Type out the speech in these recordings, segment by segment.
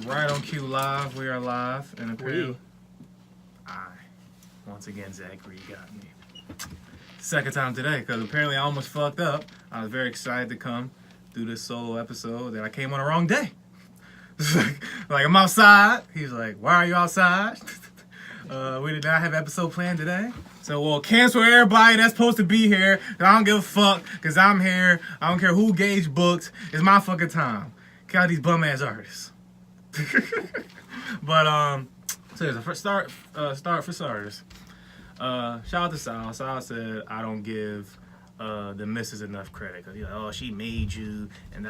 Right on cue live. We are live. And apparently, once again, Zachary got me. Second time today, because apparently I almost fucked up. I was very excited to come do this solo episode that I came on the wrong day. like I'm outside. He's like, why are you outside? We did not have an episode planned today. So we'll cancel everybody that's supposed to be here. I don't give a fuck, because I'm here. I don't care who Gage booked. It's my fucking time. Kill out these bum ass artists. But so the first start for starters. Shout out to Sal. Sal said I don't give the missus enough credit, because oh, she made you and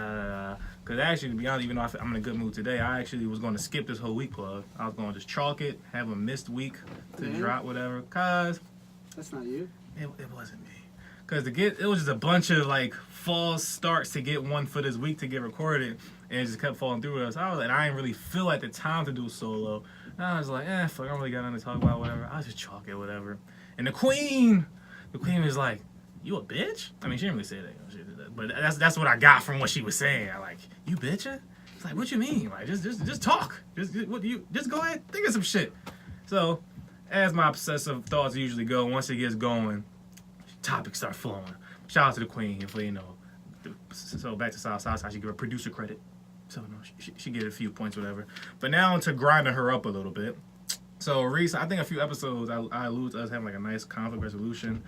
because actually, to be honest, even though I'm in a good mood today, I actually was going to skip this whole week plug. I was going to just chalk it, have a missed week to drop whatever, cause that's not you. It wasn't me, cause it was just a bunch of like false starts to get one for this week to get recorded, and it just kept falling through us. I didn't really feel at the time to do solo. And I was like, fuck, I don't really got nothing to talk about, whatever. I'll just chalk it, whatever. And the queen was like, you a bitch? I mean, she didn't really say that, but that's what I got from what she was saying. I like, you bitch? It's like, what you mean? Like, just talk. Just go ahead, think of some shit. So, as my obsessive thoughts usually go, once it gets going, topics start flowing. Shout out to the queen for So back to South, I should give her producer credit. So no, she get a few points, whatever. But now to grinding her up a little bit. So Reese, I think a few episodes I alluded to us having like a nice conflict resolution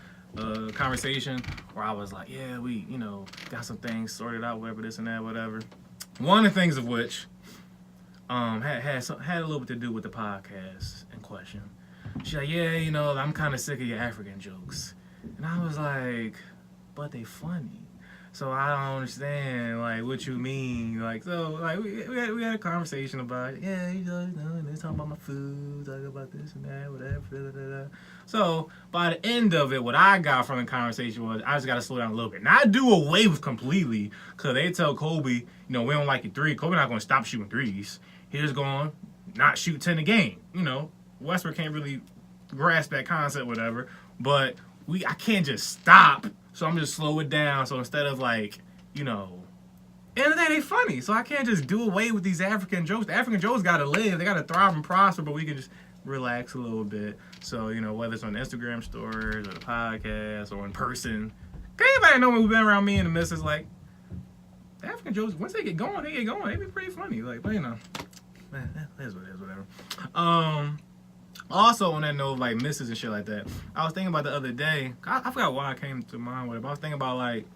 conversation where I was like, yeah, we got some things sorted out, whatever, this and that, whatever. One of the things of which had a little bit to do with the podcast in question. She's like, yeah, I'm kind of sick of your African jokes, and I was like, but they funny. So I don't understand, like, what you mean. Like, so, like, we had a conversation about it. Yeah, they're talking about my food, talking about this and that, whatever, da. So, by the end of it, what I got from the conversation was, I just got to slow down a little bit. Not do away with completely, because they tell Kobe, we don't like your three. Kobe not going to stop shooting threes. He's just going to not shoot 10 a game. Westbrook can't really grasp that concept, whatever. But I can't just stop. So I'm just slow it down. So instead of like, end of the day, they funny. So I can't just do away with these African jokes. The African jokes got to live. They got to thrive and prosper, but we can just relax a little bit. So, whether it's on the Instagram stories or the podcast or in person. Anybody know who's been around me and the missus, like, the African jokes, once they get going. They be pretty funny. Like, but that's what it is, whatever. Also, on that note, like, misses and shit like that, I was thinking about the other day, I forgot why I came to mind with it, but I was thinking about, like,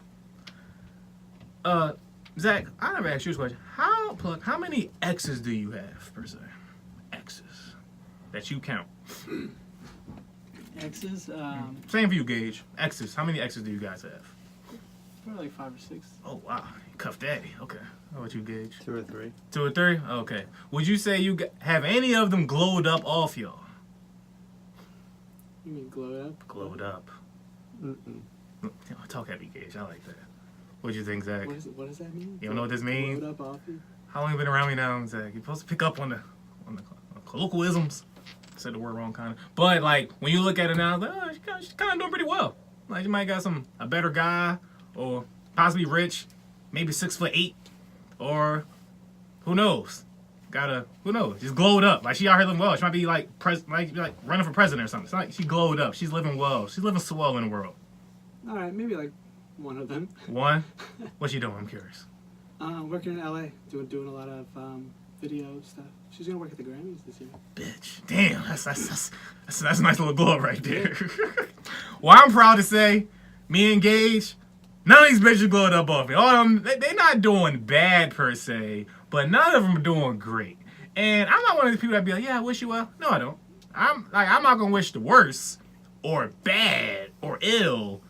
Zach, I never asked you this question. How many exes do you have, per se? Exes. That you count. Exes? Same for you, Gage. Exes. How many exes do you guys have? Probably like 5 or 6. Oh, wow. Cuff Daddy. Okay. How about you, Gage? 2 or 3. 2 or 3? Okay. Would you say you have any of them glowed up off y'all? You mean glowed up? Glowed up. Talk heavy, Gage. I like that. What do you think, Zach? What does that mean? You don't know what this means? Glowed up off you? How long you been around me now, Zach? You're supposed to pick up on the colloquialisms. I said the word wrong, kind of. But, like, when you look at it now, she's kind of doing pretty well. Like, you might got a better guy, or possibly rich, maybe 6'8", or who knows? Who knows? Just glowed up. Like, she out here living well. She might be like running for president or something. It's like she glowed up. She's living well. She's living swell in the world. All right, maybe like one of them. One? What's she doing? I'm curious. Working in LA, doing a lot of video stuff. She's gonna work at the Grammys this year. Bitch, damn, that's a nice little glow up right there. Well, I'm proud to say, me and Gage, none of these bitches glowed up off me. All of them, they not doing bad per se, but none of them are doing great. And I'm not one of these people that be like, yeah, I wish you well. No, I don't. I'm not gonna wish the worst or bad or ill,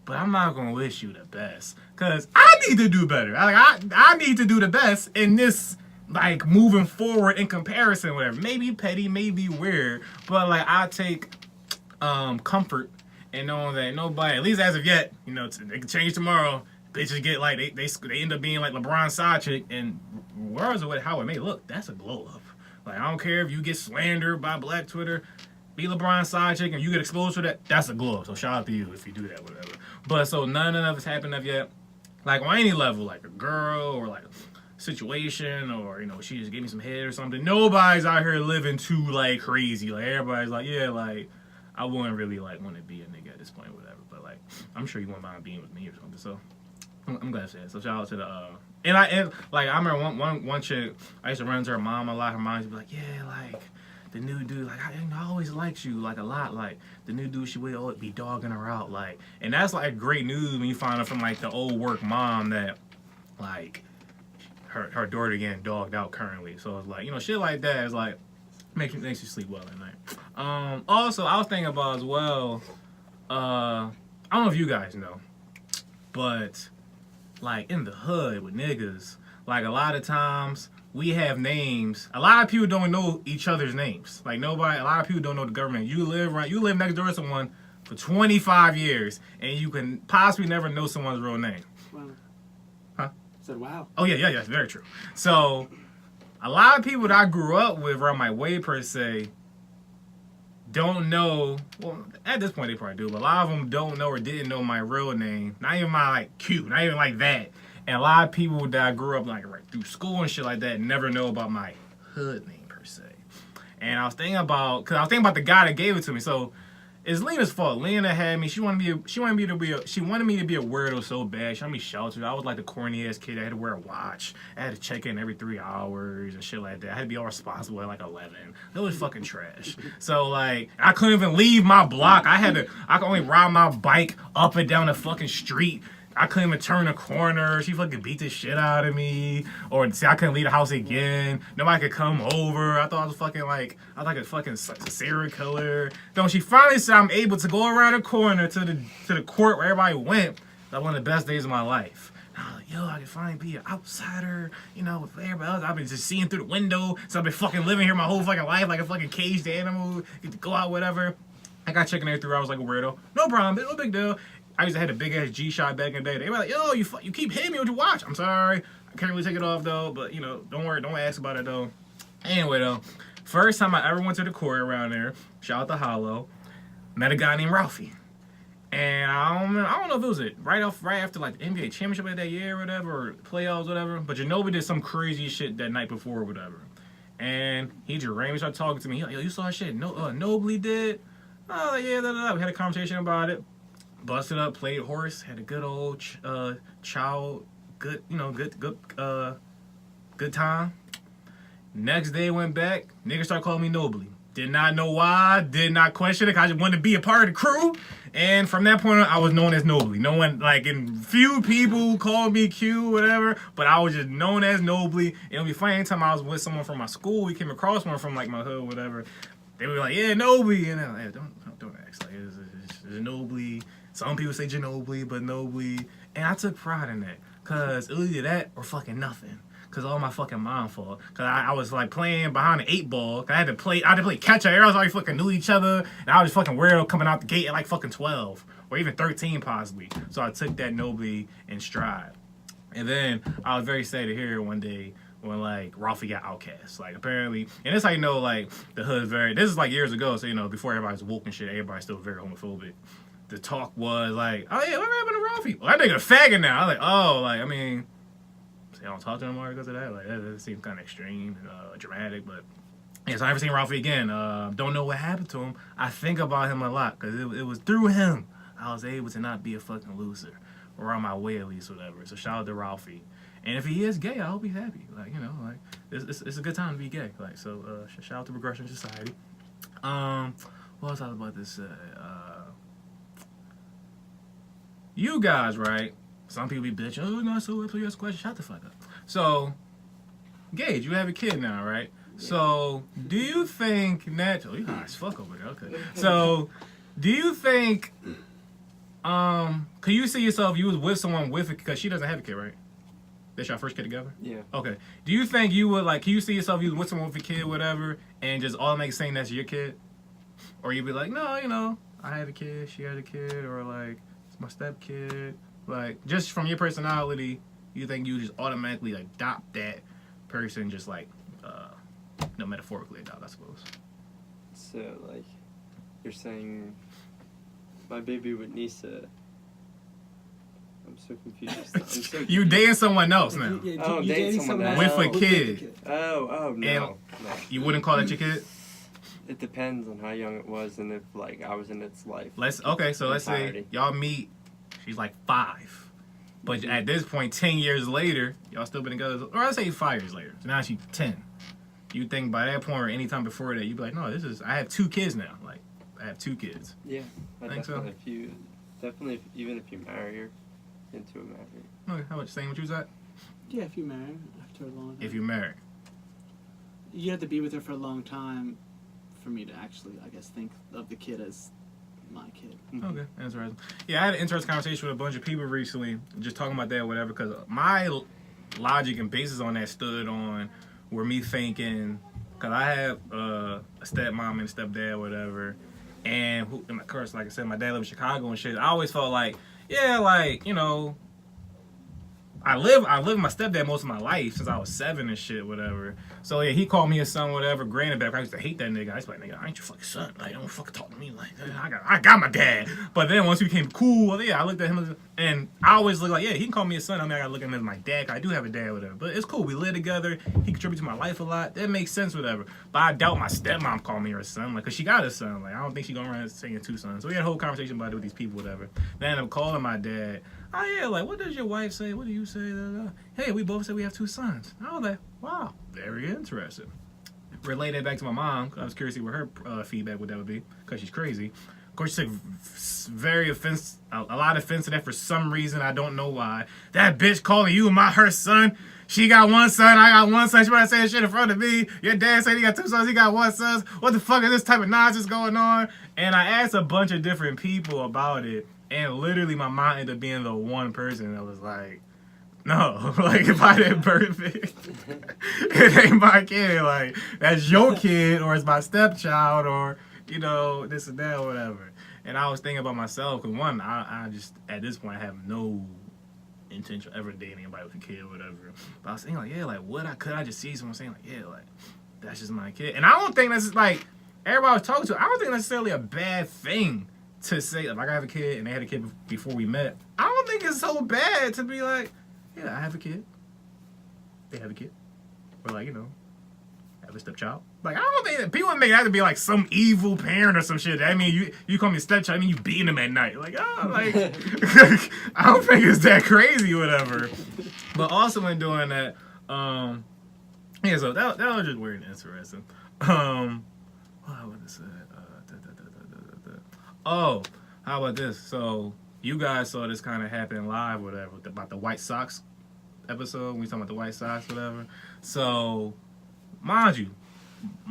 but I'm not gonna wish you the best, cause I need to do better. I need to do the best in this, like, moving forward in comparison, whatever. Maybe petty, maybe weird, but like I take comfort in knowing that nobody, at least as of yet, they can change tomorrow. Bitches get like they end up being like LeBron's side chick, and regardless of how it may look, that's a glow up. Like, I don't care if you get slandered by Black Twitter, be LeBron's side chick, and you get exposed to that, that's a glow up. So shout out to you if you do that, whatever. But so none of it's happened up yet. Like, on any level, like a girl or like situation, or she just gave me some head or something. Nobody's out here living too like crazy. Like everybody's like, yeah, like I wouldn't really like want to be a nigga at this point or whatever. But like I'm sure you wouldn't mind being with me or something. So I'm glad to say that. So shout out to the and like I remember one chick I used to run into her mom a lot. Her mom used to be like, yeah, like the new dude, like I always liked you like a lot. Like the new dude, she would always be dogging her out. Like, and that's like great news when you find out from like the old work mom that like her daughter getting dogged out currently. So it's like shit like that is like makes you sleep well at night. Also I was thinking about as well. I don't know if you guys know, but like in the hood with niggas, like a lot of times we have names. A lot of people don't know each other's names. Like a lot of people don't know the government. You live next door to someone for 25 years and you can possibly never know someone's real name. Wow. Huh? I said, wow. Oh yeah, it's very true. So a lot of people that I grew up with around my way per se don't know. Well, at this point they probably do, but a lot of them don't know or didn't know my real name. Not even my like cute, not even like that. And a lot of people that I grew up like right through school and shit like that never know about my hood name per se. And I was thinking about the guy that gave it to me. So it's Lena's fault. Lena had me. She wanted me to be a weirdo so bad. She wanted me sheltered. I was like the corny ass kid. I had to wear a watch. I had to check in every 3 hours and shit like that. I had to be all responsible at like 11. It was fucking trash. So like I couldn't even leave my block. I could only ride my bike up and down the fucking street. I couldn't even turn a corner. She fucking beat the shit out of me. Or see, I couldn't leave the house again. Nobody could come over. I thought I was like a fucking serial killer. Then when she finally said I'm able to go around the corner to the court where everybody went, that was one of the best days of my life. And I was like, yo, I can finally be an outsider, with everybody else. I've been just seeing through the window. So I've been fucking living here my whole fucking life like a fucking caged animal. Get to go out, whatever. I got checking every 3 hours like a weirdo. No problem, no big deal. I used to have a big ass G-Shot back in the day. They were like, yo, you keep hitting me with your watch. I'm sorry. I can't really take it off though, but don't worry, don't ask about it though. Anyway though, first time I ever went to the court around there, shout out to Hollow, met a guy named Ralphie. And I don't know if it was right after like the NBA championship of that year or whatever, or playoffs, whatever. But Ginobili did some crazy shit that night before or whatever. And he just randomly started talking to me. He like, yo, you saw that shit Nobly did? Oh yeah, we had a conversation about it. Busted up, played horse, had a good old good time. Next day went back, niggas started calling me Nobly. Did not know why, did not question it, 'cause I just wanted to be a part of the crew. And from that point on, I was known as Nobly. No one, like, and few people called me Q, whatever, but I was just known as Nobly. It would be funny, anytime I was with someone from my school, we came across one from, like, my hood, whatever, they would be like, yeah, Nobly, and then, like, don't ask, like, it's Nobly. Some people say Ginobili, but Nobly. And I took pride in that. Because it was either that or fucking nothing. Because all my fucking mom fault. Because I was like playing behind the 8-ball. I had to play catch up. Everybody already fucking knew each other. And I was fucking weirdo coming out the gate at like fucking 12. Or even 13 possibly. So I took that Nobly in stride. And then I was very sad to hear one day when like Ralphie got outcast. Like apparently, and this how you know like the hood this is like years ago. So before everybody's woke and shit, everybody's still very homophobic. The talk was like, oh yeah, what happened to Ralphie? Well, that nigga a faggot now. I was like, oh, like, I mean, I don't talk to him more because of that. Like, that seems kind of extreme, dramatic, but yeah, so I never seen Ralphie again. Don't know what happened to him. I think about him a lot because it was through him I was able to not be a fucking loser, or on my way at least, whatever. So shout out to Ralphie. And if he is gay, I hope he's happy. Like, like, it's a good time to be gay. Like, so, shout out to Progression Society. What else I was about to say? You guys, right? Some people be bitching, oh, no, so please ask a question. Shut the fuck up. So, Gage, you have a kid now, right? Yeah. So, do you think naturally, you high as fuck over there, okay. So, do you think, could you see yourself, you was with someone with it, because she doesn't have a kid, right? That's your first kid together? Yeah. Okay. Do you think you would, like, can you see yourself, you was with someone with a kid, whatever, and just automatically saying that's your kid? Or you'd be like, no, I have a kid, she has a kid, or like, my stepkid, like just from your personality, you think you just automatically adopt that person, just like metaphorically adopt, I suppose. So like, you're saying my baby with Nisa I'm so confused. I'm so You confused. dating someone else now. Oh, you dating dating someone someone else. With a kid. Oh, no. No. You wouldn't call that your kid? It depends on how young it was and if, like, I was in its life. Let's say Entirety. y'all meet. She's like 5, but at this point, 10 years later, y'all still been together. Or I say 5 years later. So now she's 10. You think by that point or any time before that, you'd be like, no, I have 2 kids now. Like, I have 2 kids. Yeah, I think so. Even if you marry her into a marriage. Okay, how much same what you was at? Yeah, if you marry after a long time. If you marry. You have to be with her for a long time for me to actually, I guess, think of the kid as my kid. Okay, interesting. Yeah, I had an interesting conversation with a bunch of people recently, just talking about that or whatever, because my logic and basis on that stood on were me thinking, because I have a stepmom and a stepdad or whatever, and of course, like I said, my dad lives in Chicago and shit. I always felt like, yeah, like, you know, I live with my stepdad most of my life since I was 7 and shit, whatever. So yeah, he called me his son, whatever. Granted, back I used to hate that nigga. I used to be like, nigga, I ain't your fucking son. Like, don't fucking talk to me like that. I got my dad. But then once we became cool, yeah, I looked at him and I always look like, yeah, he can call me his son. I mean, I gotta look at him as my dad. 'Cause I do have a dad, whatever. But it's cool. We live together. He contributes to my life a lot. That makes sense, whatever. But I doubt my stepmom called me her son, like, cause she got a son. Like, I don't think she going around saying 2 sons. So we had a whole conversation about it with these people, whatever. Then I'm calling my dad. Oh yeah, like, what does your wife say? What do you say? Hey, we both said we have 2 sons. I was like, wow, very interesting. Relate that back to my mom. 'Cause I was curious to see what her feedback would be, because she's crazy. Of course, she took a lot of offense to that for some reason. I don't know why. That bitch calling you her son. She got 1 son, I got 1 son. She might say shit in front of me. Your dad said he got 2 sons, he got 1 son. What the fuck is this type of nonsense going on? And I asked a bunch of different people about it. And literally, my mom ended up being the one person that was like, no, like, if I didn't birth it, it ain't my kid. Like, that's your kid, or it's my stepchild, or, you know, this and that, or whatever. And I was thinking about myself, because one, I just, at this point, I have no intention of ever dating anybody with a kid or whatever. But I was thinking, like, yeah, like, could I just see someone saying, like, yeah, like, that's just my kid. And I don't think that's, like, everybody I was talking to, I don't think necessarily a bad thing to say, like, I have a kid and they had a kid before we met. I don't think it's so bad to be like, yeah, I have a kid. They have a kid. Or, like, you know, have a stepchild. Like, I don't think that people make that to be like some evil parent or some shit. I mean, you call me a stepchild, I mean, you beating him at night. Like, oh, like, I don't think it's that crazy or whatever. But also when doing that, yeah, so that was just weird and interesting. What would I say? Oh, how about this? So you guys saw this kind of happen live, whatever, about the White Sox episode. We talking about the White Sox, whatever. So, mind you,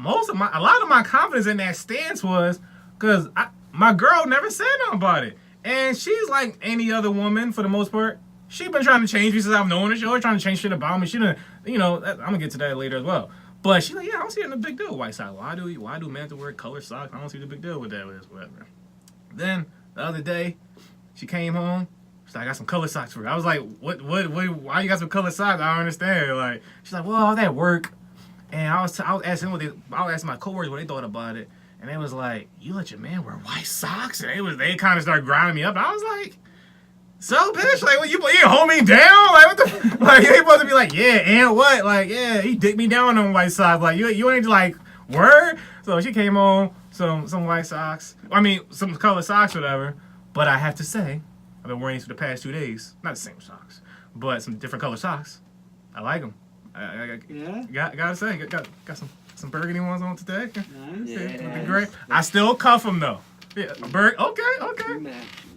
a lot of my confidence in that stance was because my girl never said nothing about it, and she's like any other woman for the most part. She been trying to change me since I've known her. She always trying to change shit about me. She done, you know, I'm gonna get to that later as well. But she's like, yeah, I don't see it in a big deal with White Sox. Why do men have to wear colored socks? I don't see the big deal with that, whatever. Then the other day, she came home. She's like, I got some colored socks for her. I was like, what, why you got some colored socks? I don't understand. Like, she's like, well, I was at work, and I was asking my coworkers what they thought about it, and they was like, you let your man wear white socks? And they kind of started grinding me up. And I was like, so bitch, like, you hold me down? Like, what the, like, you ain't supposed to be like, yeah, and what? Like, yeah, he dicked me down on white socks. Like, you ain't like, word? So she came home, some white socks. I mean, some colored socks, whatever. But I have to say, I've been wearing these for the past 2 days. Not the same socks, but some different color socks. I like them. Yeah? Gotta say, got some burgundy ones on today. Nice. Yeah, the gray. I still cuff them though. Yeah, okay.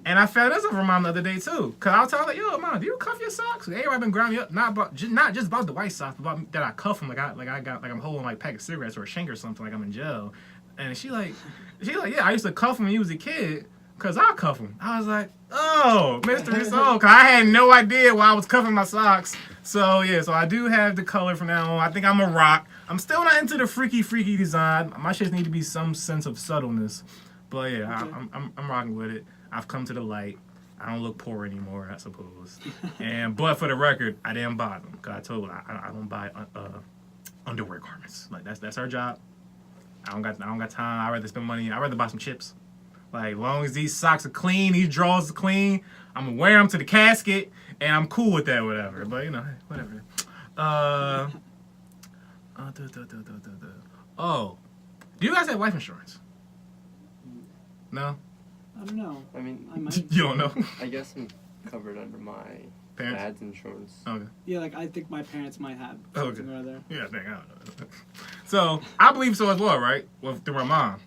And I found this out from Mom the other day too. Cause I was telling her, yo, Mom, do you cuff your socks? Everybody been grinding me up, not just about the white socks, but about that I cuff them like I'm holding like a pack of cigarettes or a shank or something, like I'm in jail. And she like, yeah, I used to cuff them when you was a kid. Cause I cuff them. I was like, oh, mystery solved. Cause I had no idea why I was cuffing my socks. So yeah, so I do have the color from now on. I think I'm a rock. I'm still not into the freaky design. My shits need to be some sense of subtleness. But yeah, okay. I'm rocking with it. I've come to the light. I don't look poor anymore, I suppose. But for the record, I didn't buy them. Cause I told her I don't buy underwear garments. Like that's our job. I don't got time. I'd rather spend money. I'd rather buy some chips Like, long as these socks are clean, these drawers are clean, I'm gonna wear them to the casket, and I'm cool with that, whatever. But, you know, whatever. Oh, do you guys have life insurance? No? I don't know. I mean, I might. You don't know? I guess I'm covered under my Parents? dad's insurance. Okay. Yeah, like I think my parents might have something or other. Yeah, dang, I don't know. So, I believe so as well, right? Through my mom.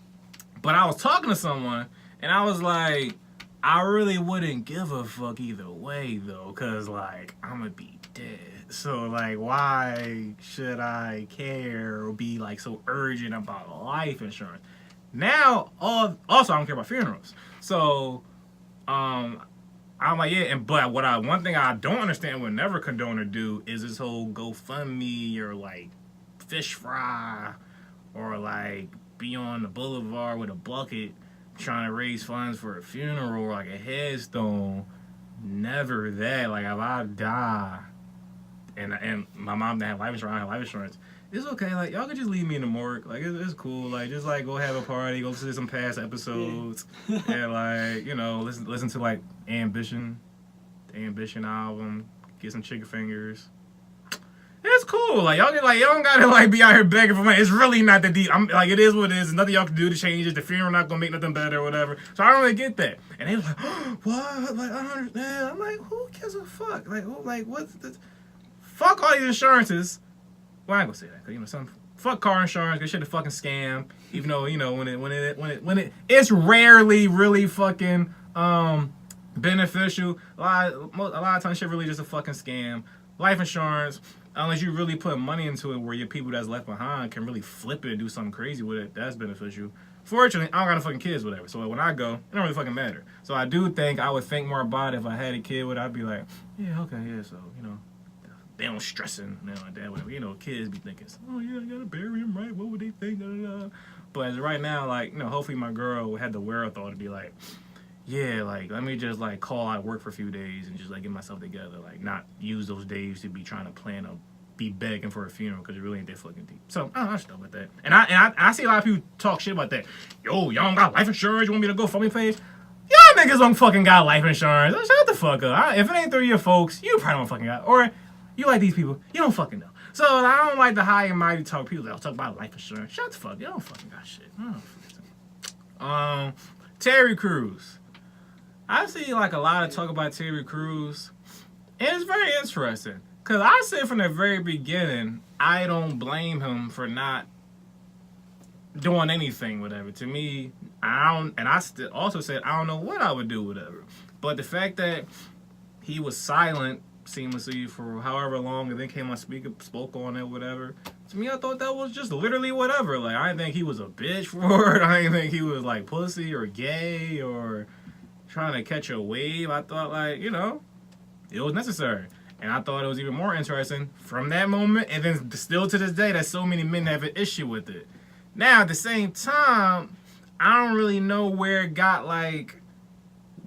But I was talking to someone, and I was like, I really wouldn't give a fuck either way, though, because, like, I'm going to be dead. So, like, why should I care or be, like, so urgent about life insurance? Now, also, I don't care about funerals. So, I'm like, yeah, but one thing I don't understand, would never condone or do, is this whole GoFundMe or, like, fish fry or, like, be on the boulevard with a bucket trying to raise funds for a funeral or, like, a headstone. Never that. Like, if I die and my mom didn't have life insurance, I have life insurance, it's okay. Like, y'all can just leave me in the morgue. Like, it's cool. Like, just, like, go have a party, go listen to some past episodes, and, like, you know, listen to, like, the Ambition album, get some chicken fingers. It's cool. Like, y'all don't gotta, like, be out here begging for money. It's really not that deep. I'm like, it is what it is. There's nothing y'all can do to change it. The funeral not gonna make nothing better or whatever. So I don't really get that. And they was like, what? Like, I don't understand. I'm like, who gives a fuck? Like, what's this? Fuck all these insurances. Well, I ain't gonna say that, cause you know fuck car insurance. This shit a fucking scam. Even though, you know, when it's rarely really fucking beneficial. A lot of times shit really just a fucking scam. Life insurance, unless you really put money into it, where your people that's left behind can really flip it and do something crazy with it, that's beneficial. Fortunately, I don't got no fucking kids, whatever. So when I go, it don't really fucking matter. So I do think I would think more about it if I had a kid with it. I'd be like, yeah, okay, yeah. So you know. They don't stressing, you know, like that, whatever. You know, kids be thinking, oh yeah, I gotta bury him, right? What would they think? Da, da, da. But as of right now, like, you know, hopefully my girl had the wherewithal to be like, yeah, like, let me just like call out work for a few days and just like get myself together, like not use those days to be trying to plan a be begging for a funeral because it really ain't that fucking deep. So I don't know about that. And I see a lot of people talk shit about that. Yo, y'all don't got life insurance? You want me to go GoFundMe page? Y'all niggas don't fucking got life insurance. Shut the fuck up. If it ain't through your folks, you probably don't fucking got. Or you like these people, you don't fucking know. So I don't like the high and mighty talk. People that talk about life insurance. Shut the fuck. You don't fucking got shit. Terry Crews. I see like a lot of talk about Terry Crews, and it's very interesting. Cause I said from the very beginning, I don't blame him for not doing anything, whatever. To me, I don't, and I also said I don't know what I would do, whatever. But the fact that he was silent seamlessly for however long and then came on spoke on it, whatever. To me, I thought that was just literally whatever. Like, I didn't think he was a bitch for it. I didn't think he was like pussy or gay or trying to catch a wave. I thought, like, you know, it was necessary. And I thought it was even more interesting from that moment and then still to this day that so many men have an issue with it. Now, at the same time, I don't really know where it got, like,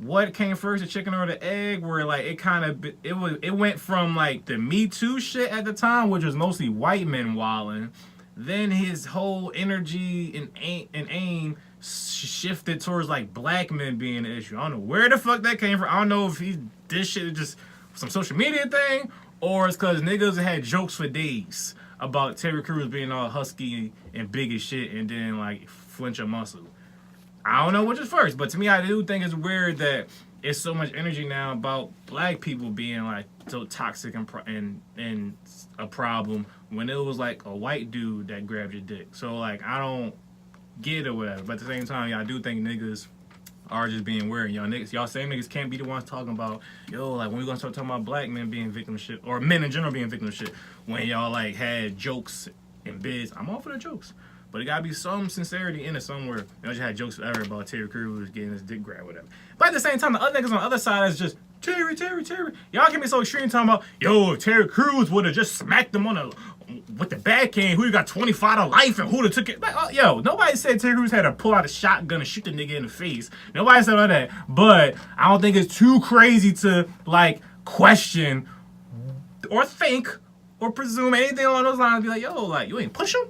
what came first, the chicken or the egg, where like it went from like the Me Too shit at the time, which was mostly white men wilding, then his whole energy and aim shifted towards like black men being the issue. I don't know where the fuck that came from. I don't know if this shit is just some social media thing or it's because niggas had jokes for days about Terry Crews being all husky and big as shit and then like flinch a muscle. I don't know which is first, but to me, I do think it's weird that it's so much energy now about black people being like so toxic and a problem when it was like a white dude that grabbed your dick. So like I don't get it or whatever, but at the same time, I do think niggas are just being weird. Y'all same niggas can't be the ones talking about like when we gonna start talking about black men being victim of shit or men in general being victim of shit when y'all like had jokes and bids. I'm all for the jokes. But it gotta be some sincerity in it somewhere. Y'all just had jokes forever about Terry Crews getting his dick grabbed, whatever. But at the same time, the other niggas on the other side is just Terry. Y'all can be so extreme talking about, if Terry Crews would have just smacked him with the backhand, who got 25 to life and who'd have took it. Like, nobody said Terry Crews had to pull out a shotgun and shoot the nigga in the face. Nobody said all that. But I don't think it's too crazy to like question or think or presume anything along those lines. Be like, like you ain't push him.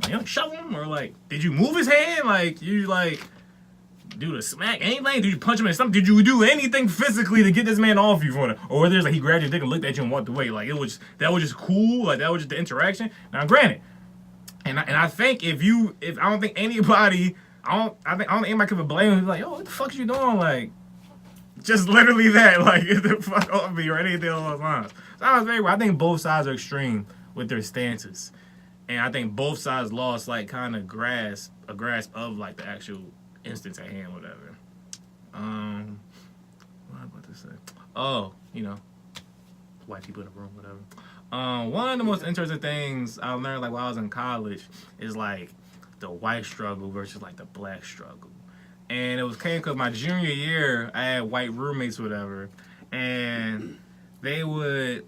You don't shove him, or like, did you move his hand? Like, you like, do the smack, anything? Did you punch him in something? Did you do anything physically to get this man off you for it? Or there's like he grabbed your dick and looked at you and walked away? Like that was just cool. Like that was just the interaction. Now, granted, and I think if I don't think anybody, I don't think anybody could blame him. Like, yo, what the fuck are you doing? Like, just literally that. Like, get the fuck off me or anything along those lines. So I was very. I think both sides are extreme with their stances, and I think both sides lost like kind of grasp of like the actual instance at hand, whatever. What am I about to say? Oh, white people in the room, whatever. One of the most interesting things I learned like while I was in college is like the white struggle versus like the black struggle. And it came because my junior year I had white roommates, whatever, and they would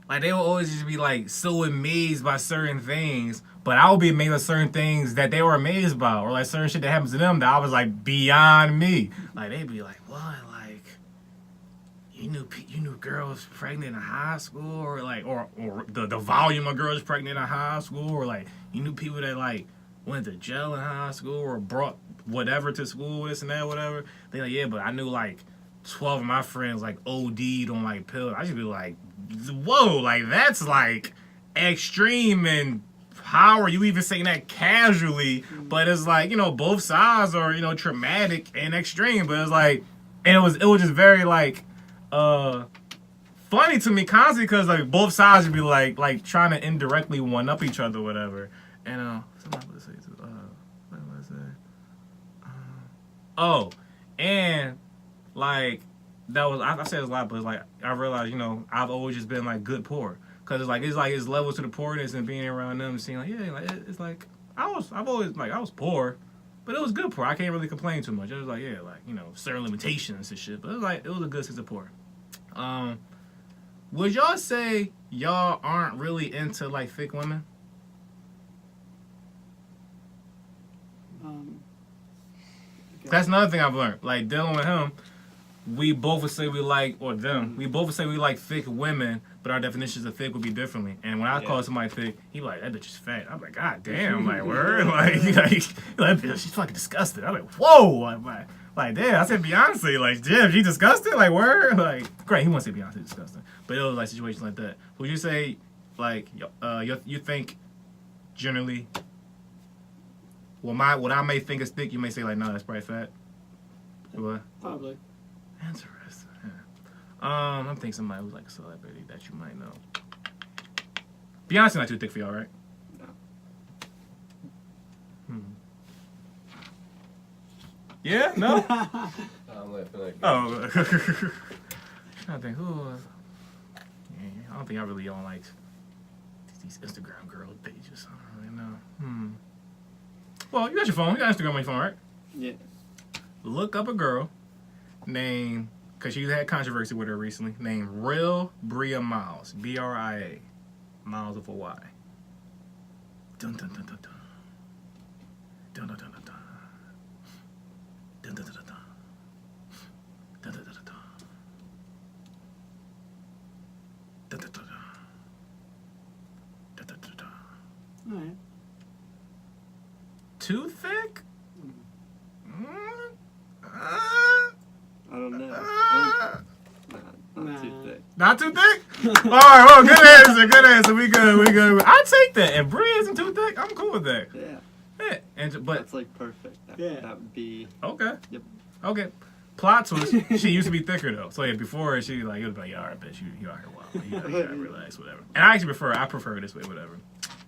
always just be like so amazed by certain things, but I would be amazed by certain things that they were amazed by, or like certain shit that happens to them that I was like beyond me. Like they'd be like, "What? Like you knew girls pregnant in high school, or like or the volume of girls pregnant in high school, or like you knew people that like went to jail in high school or brought whatever to school, this and that, whatever." They like, "Yeah, but I knew like 12 of my friends like OD'd on like pills." I should be like, whoa, like that's like extreme, and how are you even saying that casually? But it's like, both sides are, traumatic and extreme, but it's like, and it was just very like funny to me constantly because like both sides would be like trying to indirectly one up each other, whatever. And something I was gonna say too. What was I say? Oh, and like that was I said it a lot, but it's like I realized I've always just been like good poor, because it's levels to the poorness, and being around them and seeing like it's like I was poor, but it was good poor. I can't really complain too much. It was like certain limitations and shit, but it was a good sense of poor. Would y'all say y'all aren't really into like thick women? That's another thing I've learned. Like dealing with him, we both would say we like thick women, but our definitions of thick would be differently. And when I call somebody thick, he be like, "That bitch is fat." I'm like, "God damn!" Like, word, like that bitch, she's fucking disgusting. I'm like, "Whoa!" Like, damn, I said Beyonce. Like, damn, she disgusting. Like, word, like, great. He wants to say Beyonce disgusting, but it was like situations like that. Would you say, like, you think generally? What I may think is thick, you may say like, "No, that's probably fat." What? Probably. Interesting. Yeah. I'm thinking somebody who's like a celebrity that you might know. Beyonce not too thick for y'all, right? No. Yeah? No? I'm laughing like Oh. I think who? I don't think I really on like these Instagram girl pages. I don't really know. Well, you got your phone. You got Instagram on your phone, right? Yeah. Look up a girl named, because you had controversy with her recently, named Real Bria Miles. Bria. Miles with a Y. Dun dun dun dun dun. Dun dun dun dun dun. Dun dun dun dun dun. Dun dun dun dun dun. Dun dun dun dun. Dun dun dun dun. All right. Too thick? I don't know. Not too thick. Not too thick? Alright, well, good answer. We good. I'll take that. If Brie isn't too thick, I'm cool with that. Yeah. Yeah. But That's like perfect. Yeah. That would be. okay. Yep. Okay. Plot twist, she used to be thicker though. So yeah, before she like it was like, "Yeah, alright, bitch, you out here wild. You gotta relax, whatever." And I actually prefer it this way, whatever.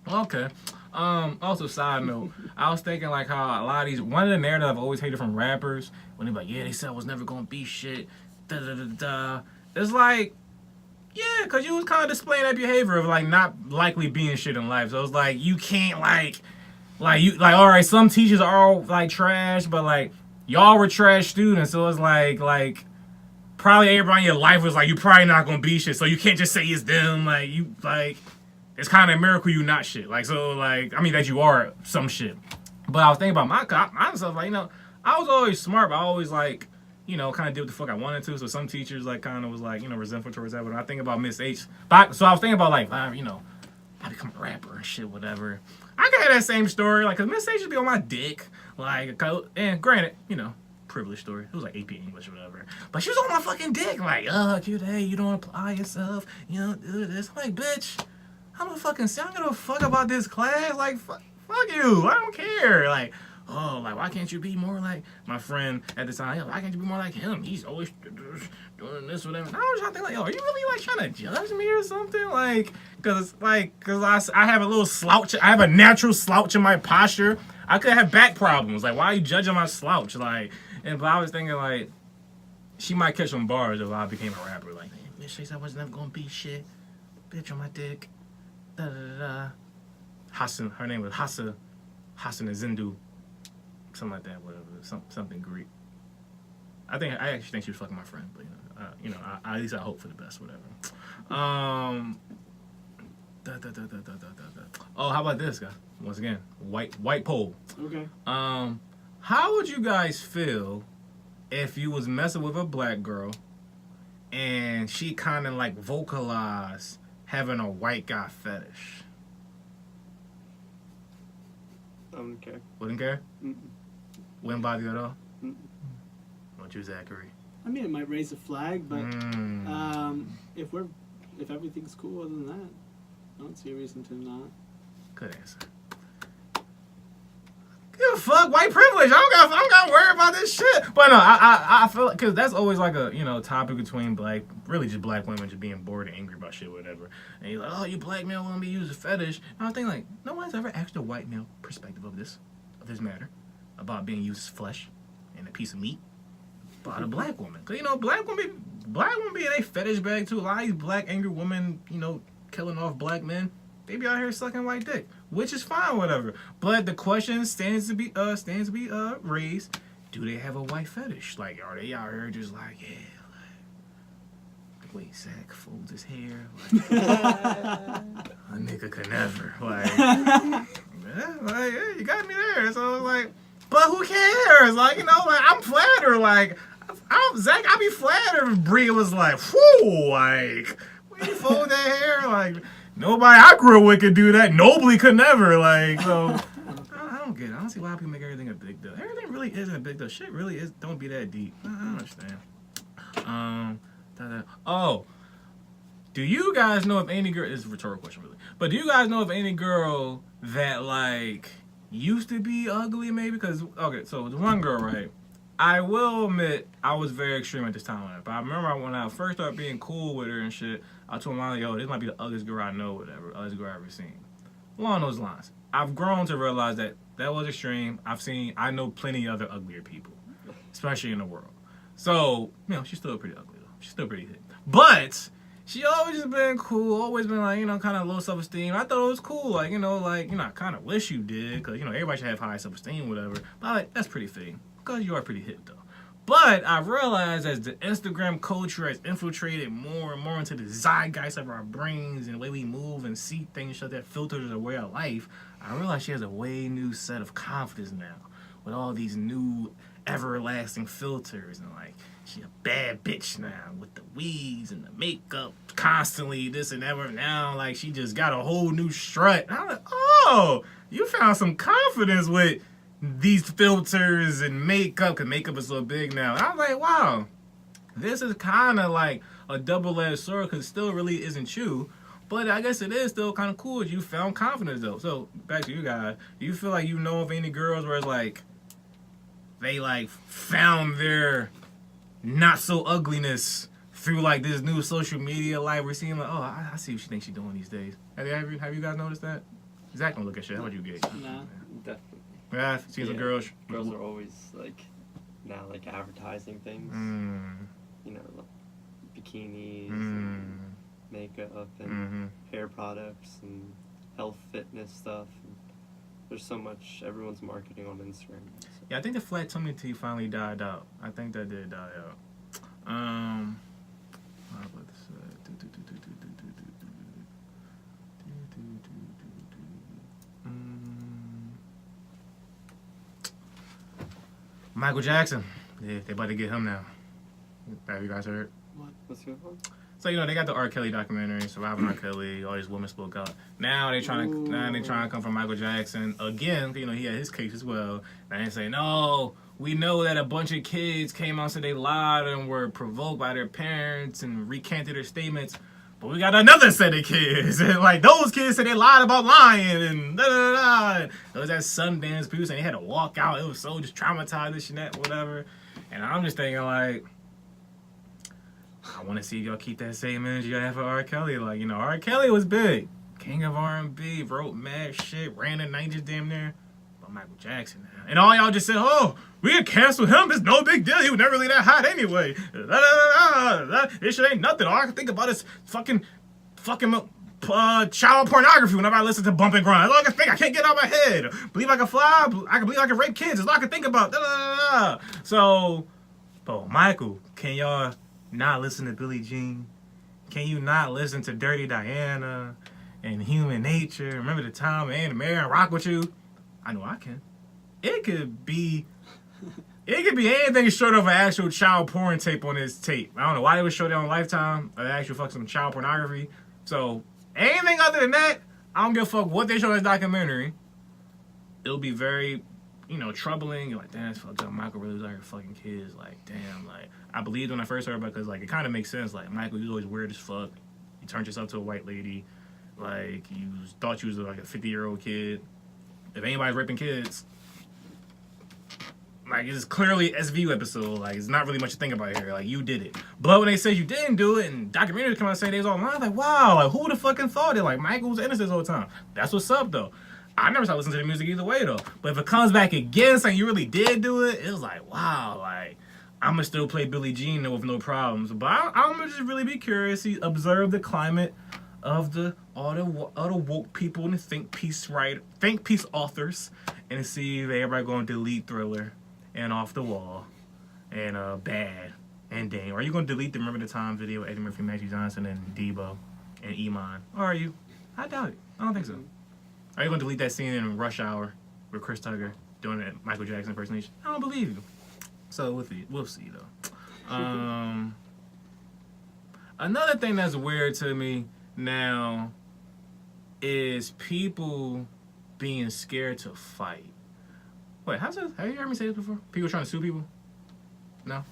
Okay. Also, side note, I was thinking like how a lot of these, one of the narratives I've always hated from rappers, when they're like, "Yeah, they said I was never gonna be shit," da da da da. It's like, yeah, because you was kind of displaying that behavior of like not likely being shit in life. So it's like you can't like all right, some teachers are all like trash, but like y'all were trash students, so it's like probably everybody in your life was like, you probably not gonna be shit, so you can't just say it's them. Like you like. It's kind of a miracle you not shit. Like, so, like, I mean, that you are some shit. But I was thinking about myself, like, I was always smart, but I always, like, kind of did what the fuck I wanted to. So some teachers, like, kind of was, like, resentful towards that. But when I think about Miss H, so I was thinking about, like, I become a rapper and shit, whatever. I could have that same story, like, because Miss H should be on my dick. Like, and granted, you know, privileged story. It was like AP English or whatever. But she was on my fucking dick, like, cute, hey, you don't apply yourself, you know, do this. I'm like, bitch, I'm a fucking, I don't give a fuck about this class. Like, fuck you, I don't care. Like, oh, like, why can't you be more like my friend at the time? Why can't you be more like him? He's always doing this with him. And I was trying to think, like, yo, are you really, like, trying to judge me or something? Like, cause I have a little slouch. I have a natural slouch in my posture. I could have back problems. Like, why are you judging my slouch? Like, but I was thinking, like, she might catch some bars if I became a rapper. Like, bitch, she said I was never gonna be shit. Bitch on my dick. Da da da da. Hassan, her name was Hassan Zindu. Something like that, whatever. Something Greek. I actually think she was fucking my friend, but at least I hope for the best, whatever. Oh, how about this, guy? Once again, white poll. Okay. How would you guys feel if you was messing with a black girl and she kind of like vocalized having a white guy fetish? I don't care. Wouldn't care? Mm-mm. Wouldn't bother you at all? Mm-mm. What you, Zachary? I mean, it might raise a flag, but if everything's cool other than that, I don't see a reason to not. Good answer. Give a fuck, white privilege. I don't got to worry about this shit. But no, I feel because that's always like a topic between really just black women just being bored and angry about shit, whatever. And you're like, oh, you black male want to be used as a fetish. And I think like, no one's ever asked a white male perspective of this matter about being used as flesh and a piece of meat by a black woman. Cause black women be in a fetish bag too. A lot of these black angry women, killing off black men. They be out here sucking white dick, which is fine, whatever. But the question stands to be raised: do they have a white fetish? Like, are they out here just like, yeah, like, wait, Zach folds his hair, like, a nigga could never, like, yeah, you got me there. So like, but who cares? Like, like I'm flattered. Like, Zach, I be flattered if Bria was like, whoo, like, when you fold that hair, like. Nobody I grew up with could do that. Nobly could never. Like, so I don't get it. I don't see why people make everything a big deal. Everything really isn't a big deal. Shit really is. Don't be that deep. I don't understand. Oh, do you guys know if any girl? This is a rhetorical question, really. But do you guys know if any girl that like used to be ugly, maybe? Because okay, so the one girl, right? I will admit I was very extreme at this time. But I remember when I first started being cool with her and shit, I told my yo, this might be the ugliest girl I know, whatever, ugliest girl I've ever seen. Along those lines. I've grown to realize that was extreme. I know plenty of other uglier people, especially in the world. So, she's still pretty ugly though. She's still pretty hit. But she always just been cool, always been like, kind of low self-esteem. I thought it was cool, like, I kind of wish you did, because, everybody should have high self-esteem, whatever. But like, that's pretty fitting. Because you are pretty hip, though. But I realized as the Instagram culture has infiltrated more and more into the zeitgeist of our brains and the way we move and see things, so that filters our way of life, I realized she has a way new set of confidence now with all these new everlasting filters. And like, she a bad bitch now with the weeds and the makeup constantly, this and that. Now, like, she just got a whole new strut. And I'm like, oh, you found some confidence with these filters and makeup, because makeup is so big now. And I was like, wow, this is kind of like a double-edged sword, because it still really isn't you. But I guess it is still kind of cool that you found confidence, though. So, back to you guys. Do you feel like you know of any girls where it's like, they like found their not-so-ugliness through like this new social media life? We're seeing like, oh, I see what she thinks she's doing these days. Have you guys noticed that? Zach don't look at shit. How about you, Gabe? Nah. Definitely. Yeah, seen some girls. Girls are always like now like advertising things. Like bikinis and makeup and hair products and health fitness stuff. And there's so much everyone's marketing on Instagram. So. Yeah, I think the flat tummy tea finally died out. I think that did die out. How about this? Michael Jackson. Yeah, they about to get him now. Have you guys heard? What's going on? So they got the R. Kelly documentary, Surviving R. Kelly. All these women spoke out. Now they trying to come from Michael Jackson again. He had his case as well. Now they say no. We know that a bunch of kids came out and said they lied and were provoked by their parents and recanted their statements. But we got another set of kids. And like those kids said they lied about lying and da da da. There was that Sundance people saying they had to walk out. It was so just traumatized, this and that, whatever. And I'm just thinking like, I want to see y'all keep that same energy y'all have for R. Kelly. Like, R. Kelly was big. King of R&B, wrote mad shit, ran the 90s damn near. But Michael Jackson now. And all y'all just said, oh, we can cancel him. It's no big deal. He was never really that hot anyway. This shit ain't nothing. All I can think about is fucking child pornography whenever I listen to Bump and Grind. That's all I can think. I can't get out of my head. Believe I can fly. I can believe I can rape kids. That's all I can think about. So, but Michael, can y'all not listen to Billie Jean? Can you not listen to Dirty Diana and Human Nature? Remember the time Anne and Mary rock with you? I know I can. It could be anything short of an actual child porn tape on his tape. I don't know why they would show that on Lifetime. Or actual fuck some child pornography. So anything other than that, I don't give a fuck what they show in this documentary. It'll be very, troubling. You're like, damn, it's fucked up. Michael really was out here fucking kids. Like, damn, like I believed when I first heard about it because like it kind of makes sense. Like Michael, you was always weird as fuck. You turned yourself to a white lady. Like you thought you was like a 50-year-old kid. If anybody's raping kids, like it's clearly SVU episode. Like it's not really much to think about here. Like you did it. But when they say you didn't do it, and documentaries come out saying they was all lying, like wow, like who would have fucking thought it? Like Michael was innocent this whole time. That's what's up though. I never started listening to the music either way though. But if it comes back again saying you really did do it, it was like wow, like I'm gonna still play Billie Jean with no problems. But I'm gonna just really be curious. Observe the climate of all the woke people and the think piece authors, and see if everybody gonna delete Thriller and Off the Wall and Bad and Dane. Or are you gonna delete the Remember the Time video with Eddie Murphy, Magic Johnson, and Debo and Iman? Or are you? I doubt it. I don't think so. Are you gonna delete that scene in Rush Hour with Chris Tucker doing that Michael Jackson impersonation? I don't believe you. So we'll see though. Another thing that's weird to me now is people being scared to fight. Wait, have you heard me say this before? People trying to sue people? No?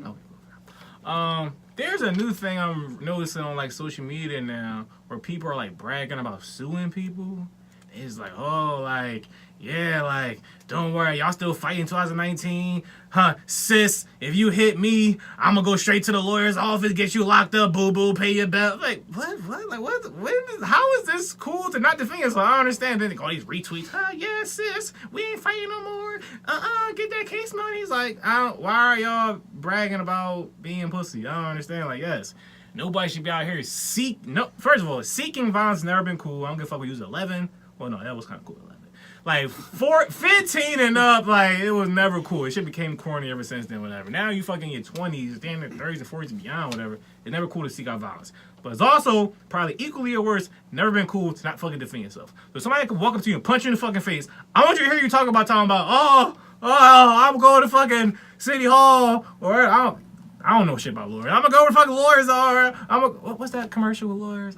Okay. There's a new thing I'm noticing on like social media now where people are like bragging about suing people. It's like, oh, like, yeah, like, don't worry, y'all still fighting 2019? Huh, sis, if you hit me, I'm gonna go straight to the lawyer's office, get you locked up, boo-boo, pay your bill. Like, what? Like, how is this cool to not defend yourself? I don't understand. Then all these retweets, yeah, sis, we ain't fighting no more. Get that case money. It's like, why are y'all bragging about being pussy? I don't understand. Like, yes. Nobody should be out here first of all, seeking violence has never been cool. I don't give a fuck if we use 11. Well, no, that was kind of cool. 11. Like 15 and up, like it was never cool. It shit became corny ever since then, whatever. Now you fucking your 20s, damn near 30s and 40s and beyond, whatever. It's never cool to seek out violence. But it's also probably equally or worse, never been cool to not fucking defend yourself. So somebody could walk up to you and punch you in the fucking face. I want you to hear you talking about I'm going to fucking City Hall, or I don't know shit about lawyers. I'm gonna go where fucking lawyers are. What's that commercial with lawyers?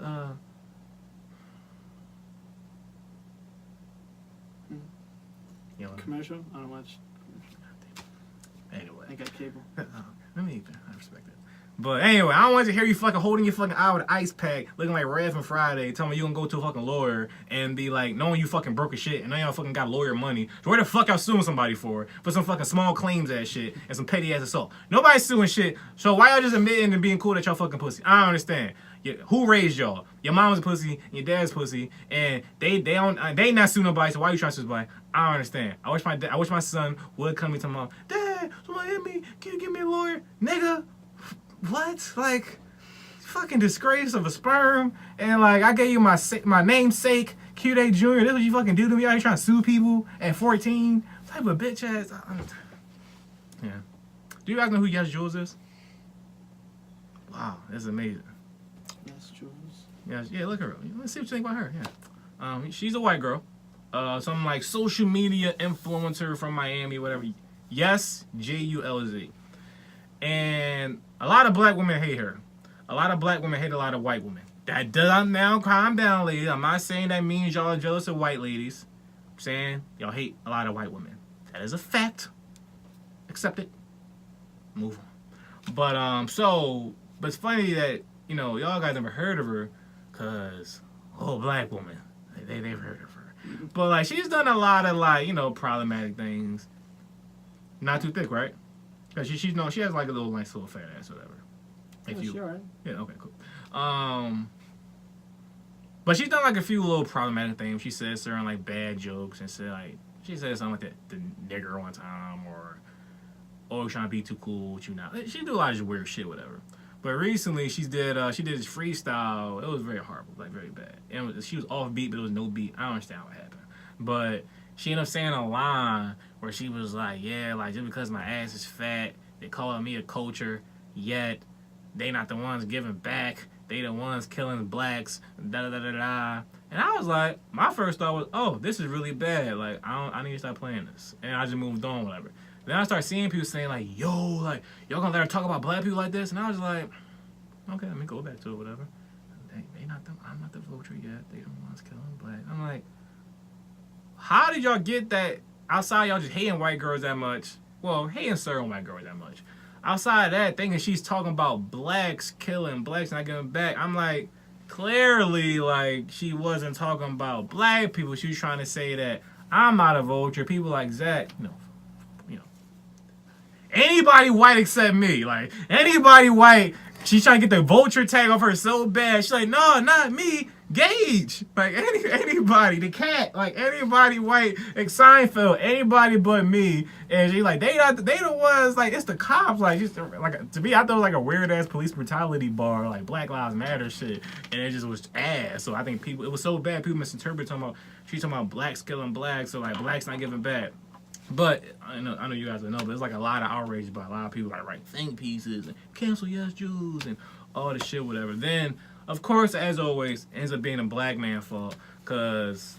Commercial? I don't watch. Anyway. I got cable. I respect it. But anyway, I don't want to hear you fucking holding your fucking eye with an ice pack, looking like Red from Friday, telling me you gonna go to a fucking lawyer and be like, knowing you fucking broke as shit and now y'all fucking got lawyer money. So where the fuck y'all suing somebody for some fucking small claims ass shit and some petty ass assault? Nobody's suing shit. So why y'all just admitting and being cool that y'all fucking pussy? I don't understand. Who raised y'all? Your mom's a pussy, and your dad's pussy, and they not sue nobody. So why you trying to sue somebody? I don't understand. I wish my son would come to me to mom. Dad, someone hit me. Can you give me a lawyer, nigga? What? Like, fucking disgrace of a sperm, and like I gave you my namesake, Q-Day Jr. This what you fucking do to me? Are you trying to sue people at 14? What type of bitch ass? Yeah. Do you guys know who Yes Jules is? Wow, that's amazing. Yes, Jules. Yeah, look at her. Let's see what you think about her. Yeah. She's a white girl. Some like social media influencer from Miami, whatever. Yes, Julz. And a lot of black women hate her. a lot of black women hate a lot of white women. That does now calm down, ladies. I'm not saying that means y'all are jealous of white ladies. I'm saying y'all hate a lot of white women. That is a fact. Accept it. Move on. But it's funny that, y'all guys never heard of her, cause black woman. They've heard of her. But like she's done a lot of problematic things. Not too thick, right? Cause she has like a little nice little fat ass or whatever. Sure. Yeah, okay, cool. But she's done like a few little problematic things. She said certain like bad jokes and she said something like that the nigger one time or trying to be too cool with you now. She do a lot of just weird shit, whatever. But recently she did this freestyle. It was very horrible, like very bad. And she was off beat, but it was no beat. I don't understand what happened. But she ended up saying a line where she was like, yeah, like just because my ass is fat, they calling me a culture, yet they not the ones giving back. They the ones killing blacks, da-da-da-da-da. And I was like, my first thought was, oh, this is really bad. Like, I need to stop playing this. And I just moved on, whatever. Then I started seeing people saying, like, yo, like, y'all gonna let her talk about black people like this? And I was like, okay, let me go back to it, whatever. I'm not the vulture yet. They the ones killing black. I'm like, how did y'all get that outside y'all just hating white girls that much? Well, hating certain white girls that much. Outside of that, thinking she's talking about blacks killing blacks and not giving back. I'm like, clearly, like, she wasn't talking about black people. She was trying to say that I'm not a vulture. People like Zach, anybody white except me. Like, anybody white, she's trying to get the vulture tag off her so bad. She's like, no, not me. Gage. Like, anybody. The cat. Like, anybody white. Like, Seinfeld. Anybody but me. And she like, they the ones, like, it's the cops. Like, just, like, to me, I thought it was like a weird-ass police brutality bar. Like, Black Lives Matter shit. And it just was ass. So I think it was so bad, people misinterpreted she's talking about blacks killing blacks. So, like, blacks not giving back. But I know you guys don't know, but there's like a lot of outrage by a lot of people like write think pieces and cancel yes Jews and all this shit, whatever. Then, of course, as always, it ends up being a black man's fault because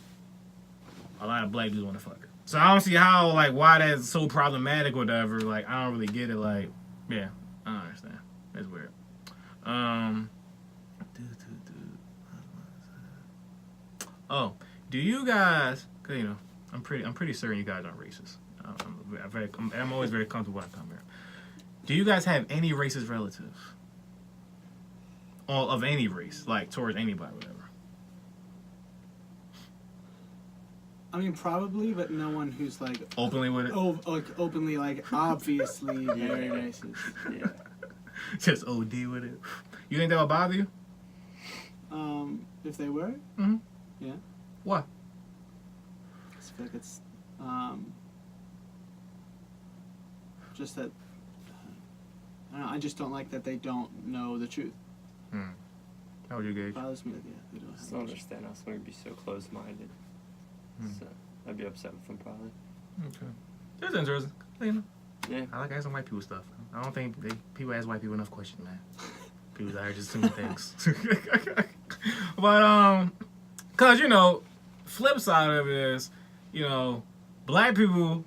a lot of black dudes want to fuck her. So I don't see how, like, why that's so problematic or whatever. Like, I don't really get it. Like, yeah, I don't understand. It's weird. Oh, do you guys? Cause I'm pretty certain you guys aren't racist. I'm always very comfortable when I come here. Do you guys have any racist relatives? All of any race, like towards anybody, whatever. I mean, probably, but no one who's like openly with it. Openly, like obviously very racist. Yeah. Just OD with it. You think that would bother you? If they were. Mm-hmm. Yeah. Why? I feel like it's just that I don't know, I just don't like that they don't know the truth. How would you gauge? It bothers me that they don't I just don't understand how someone would be so close-minded. So I'd be upset with them probably. Okay. That's interesting. Yeah. I like asking white people stuff. I don't think people ask white people enough questions, man. People out here just assuming things. But cause flip side of it is, black people,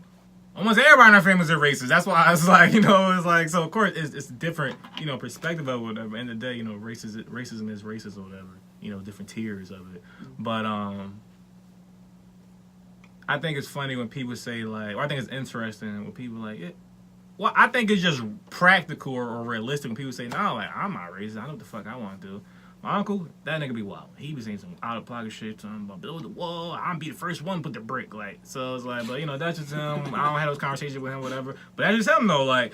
almost everybody in our families are racist. That's why I was like, it's like, so of course it's a different, perspective of it, whatever. End of the day, racism is racist or whatever, different tiers of it. But I think it's funny when people say like, or I think it's interesting when people like, yeah. Well, I think it's just practical or realistic when people say, no, like, I'm not racist. I know what the fuck I want to do. My uncle, that nigga be wild. He be saying some out of pocket shit to him about build the wall. I'm be the first one to put the brick, like. So it's like, but that's just him. I don't have those conversations with him, whatever. But that's just him though, like.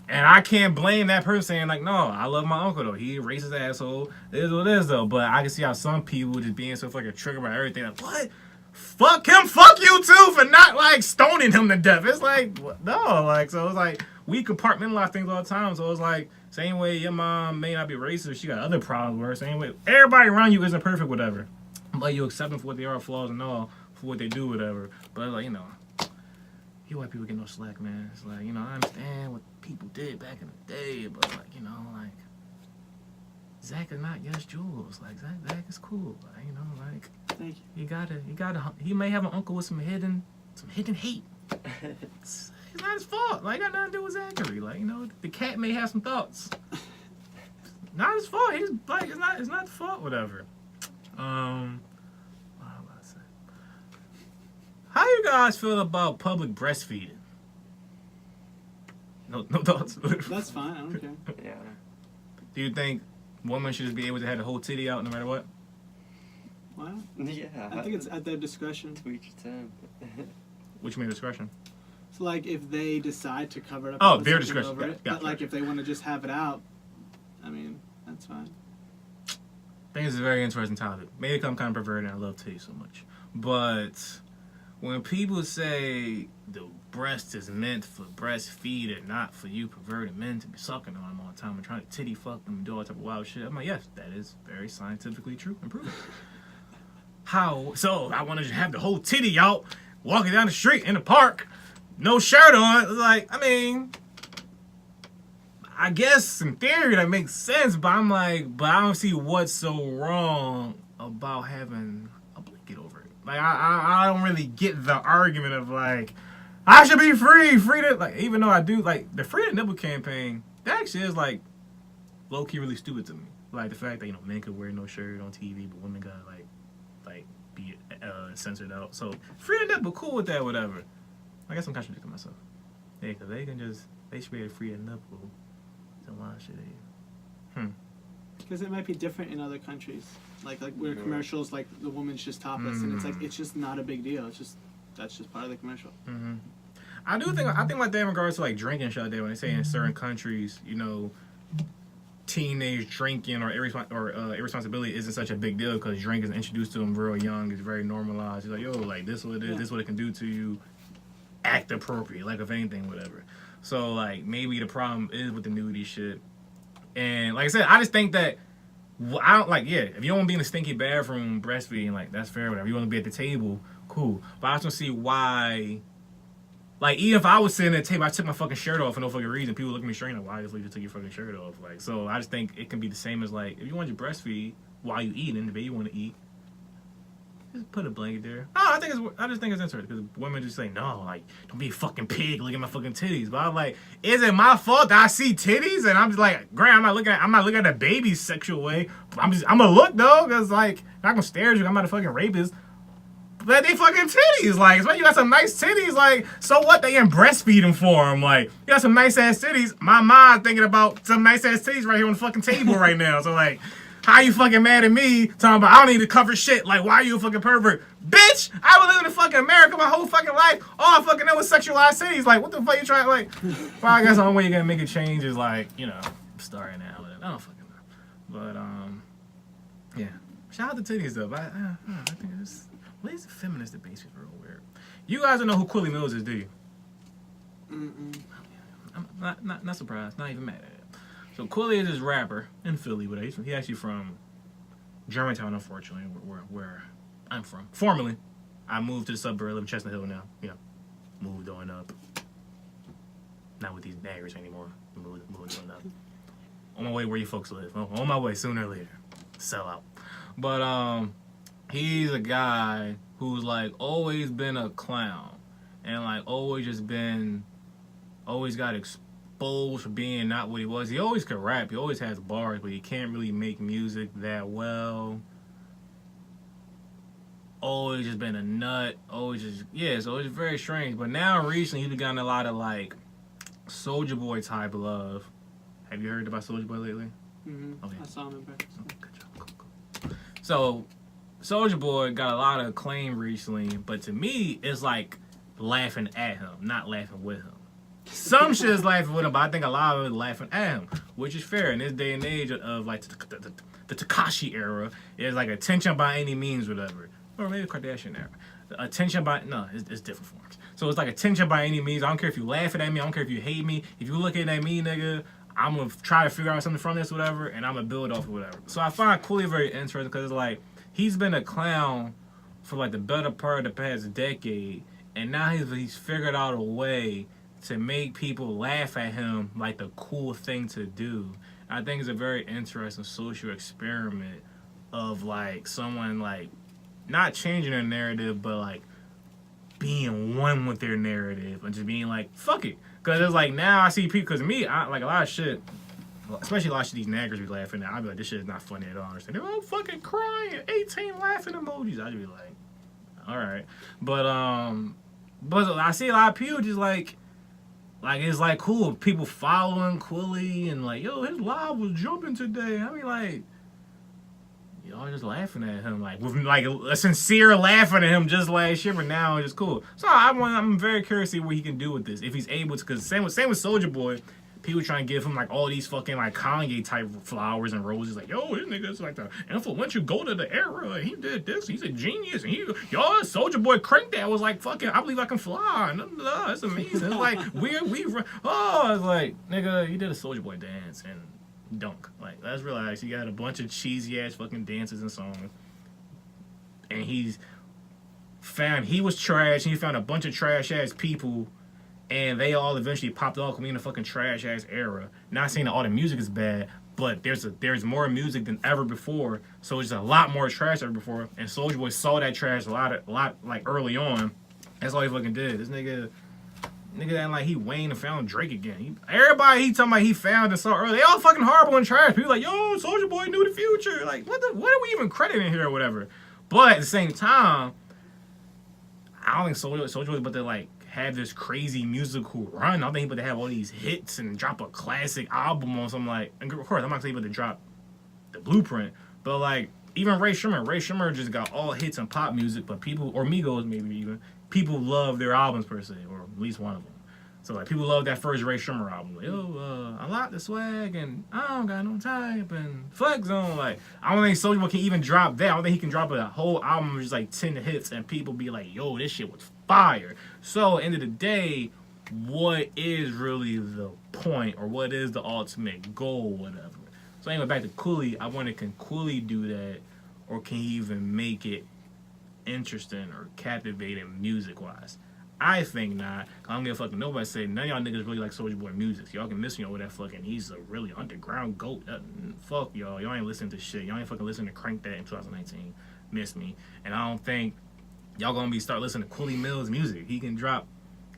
And I can't blame that person saying like, no, I love my uncle though. He a racist asshole. It is what it is though. But I can see how some people just being so fucking triggered by everything. Like, what? Fuck him. Fuck you too for not like stoning him to death. It's like, no, like, so it's like we compartmentalize things all the time. So it's like. Same way your mom may not be racist, she got other problems with her. Same way everybody around you isn't perfect, whatever. But you accept them for what they are, flaws and all, for what they do, whatever. But like, you white people get no slack, man. It's like, I understand what people did back in the day, but like, like Zach is not yes Jules. Like Zach is cool. Like, like thank you. He may have an uncle with some hidden hate. It's not his fault. Like, got nothing to do with Zachary. Like, the cat may have some thoughts. not his fault. He's like, it's not the fault. Whatever. What am I about to say? How you guys feel about public breastfeeding? No thoughts. That's fine. I don't care. Yeah. Do you think women should just be able to have the whole titty out no matter what? Why? Yeah. I think it's at their discretion. To each its own. Which means discretion. So, like, if they decide to cover it up, Oh, and put their something discretion. over Yeah, it, gotcha. but like if they want to just have it out, I mean, that's fine. I think it's a very interesting topic. Maybe I'm kind of perverted and I love titties so much. But when people say the breast is meant for breastfeeding, not for you perverted men to be sucking on them all the time and trying to titty fuck them and do all type of wild shit, I'm like, yes, that is very scientifically true and proven. How? So I want to have the whole titty out, walking down the street in the park, no shirt on. It's like, I mean, I guess in theory that makes sense, but I'm like, but I don't see what's so wrong about having a blanket over it. Like, I don't really get the argument of like, I should be free to, like, even though I do, like, the Free the Nipple campaign, that actually is like low-key really stupid to me. Like the fact that, you know, men could wear no shirt on TV, but women gotta like be censored out. So Free the Nipple, cool with that, whatever. I guess I'm contradicting myself. Yeah, because they should be able to free a nipple. So why should they? Because it might be different in other countries, like where commercials, like the woman's just topless, and it's like it's just not a big deal. It's just that's just part of the commercial. Mm-hmm. I think like that in regards to like drinking shit there, when they say in certain countries, you know, teenage drinking or irresponsibility isn't such a big deal because drink is introduced to them real young. It's very normalized. It's like, yo, like this what it is. Yeah. This what it can do to you. Act appropriate, like if anything, whatever. So like maybe the problem is with the nudity shit. And like I said, I just think that I don't like, yeah, if you don't want to be in a stinky bathroom breastfeeding, like that's fair, whatever. You want to be at the table, cool. But I just don't see why. Like, even if I was sitting at the table, I took my fucking shirt off for no fucking reason. People look at me straight like, why you just took your fucking shirt off? Like, so I just think it can be the same as like, if you want to breastfeed while you eating, the baby want to eat, just put a blanket there. I just think it's interesting because women just say, no, like, don't be a fucking pig, look at my fucking titties. But I'm like, is it my fault that I see titties? And I'm just like, Grant, I'm not looking at the baby's sexual way. I'm gonna look though, because like, I'm not gonna stare at you, I'm not a fucking rapist. But they fucking titties, like, especially you got some nice titties, like, so what? They in breastfeeding for them, like, you got some nice ass titties. My mom thinking about some nice ass titties right here on the fucking table right now. So like, how you fucking mad at me talking about I don't need to cover shit? Like, why are you a fucking pervert? Bitch, I was living in fucking America my whole fucking life. All I fucking know is sexualized titties. Like, what the fuck you trying, like, well, I guess the only way you're gonna make a change is like, you know, starting out. I don't fucking know. But, yeah. Shout out to titties though, but I think it's, what is the feminist debate is real weird. You guys don't know who Quilly Mills is, do you? Mm-mm. I'm not surprised, not even mad at it. So Quilly is this rapper in Philly, but he's actually from Germantown, unfortunately, where I'm from. Formerly, I moved to the suburb, I live in Chestnut Hill now. You know, moved on up. Not with these daggers anymore. Moved on up. On my way where you folks live. On my way, sooner or later. Sell out. But he's a guy who's like always been a clown and like always got exposed for being not what he was. He always could rap, he always has bars, but he can't really make music that well. Always just been a nut, so it's very strange. But now recently he's gotten a lot of like Soulja Boy type love. Have you heard about Soulja Boy lately? Mm-hmm. Okay. I saw him in breakfast. Oh, good job. Cool. So Soulja Boy got a lot of acclaim recently, but to me, it's like laughing at him, not laughing with him. Some shit is laughing with him, but I think a lot of it is laughing at him, which is fair in this day and age of like the Tekashi era. It's like attention by any means, whatever, or maybe Kardashian era. Attention by it's different forms. So it's like attention by any means. I don't care if you laughing at me. I don't care if you hate me. If you looking at me, nigga, I'm gonna try to figure out something from this, whatever, and I'm gonna build off of whatever. So I find Quilly very interesting because it's like he's been a clown for like the better part of the past decade, and now he's figured out a way to make people laugh at him like the cool thing to do. I think it's a very interesting social experiment of like someone like not changing their narrative, but like being one with their narrative and just being like, fuck it. Because it's like now I see people, because me, I like a lot of shit. especially a lot of these naggers be laughing at. I'd be like, this shit is not funny at all. They're all fucking crying, 18 laughing emojis. I'd be like, all right, but I see a lot of people just like it's like cool people following Quilly and like, yo, his live was jumping today. I mean, like, y'all just laughing at him, like with like a sincere laughing at him just last year, but now it's just cool. So I'm very curious to see what he can do with this if he's able to. Because same with Soulja Boy. People trying to give him like all these fucking like Kanye type flowers and roses. Like, yo, this nigga's like the influential go to the era. He did this. He's a genius. And y'all, Soulja Boy cranked that was like fucking. I believe I can fly. It's amazing. It's like we. Oh, it's like nigga, you did a Soulja Boy dance and dunk. Like, let's realize you got a bunch of cheesy ass fucking dances and songs. And he was trash. And he found a bunch of trash ass people. And they all eventually popped off in a fucking trash ass era. Not saying that all the music is bad, but there's more music than ever before. So it's a lot more trash than ever before. And Soulja Boy saw that trash a lot like early on. That's all he fucking did. This nigga acting like he Wayne and found Drake again. Everybody he talking about he found and saw early. They all fucking horrible and trash. People like, yo, Soulja Boy knew the future. Like, what are we even crediting here or whatever? But at the same time, I don't think Soulja Boy but to like have this crazy musical run. I don't think he but to have all these hits and drop a classic album on something like. And of course, I'm not saying but to drop the Blueprint, but like even Ray Sherman just got all hits and pop music, but people or Migos maybe even people love their albums per se, or at least one of them. So like people love that first Ray Sherman album. Like, yo, I like the swag and I don't got no type and Flex Zone. Like, I don't think Soulja Boy can even drop that. I don't think he can drop a whole album with just like 10 hits and people be like, yo, this shit was fire. So at the end of the day, what is really the point or what is the ultimate goal, whatever. So anyway, back to Cooley. I wonder, can Cooley do that, or can he even make it interesting or captivating music-wise? I think not. I don't give a fuck. Nobody say none of y'all niggas really like Soulja Boy music. So y'all can miss me over that fucking. He's a really underground goat. Fuck y'all. Y'all ain't listening to shit. Y'all ain't fucking listening to Crank That in 2019. Miss me. And I don't think y'all gonna start listening to Quilly Mills music. He can drop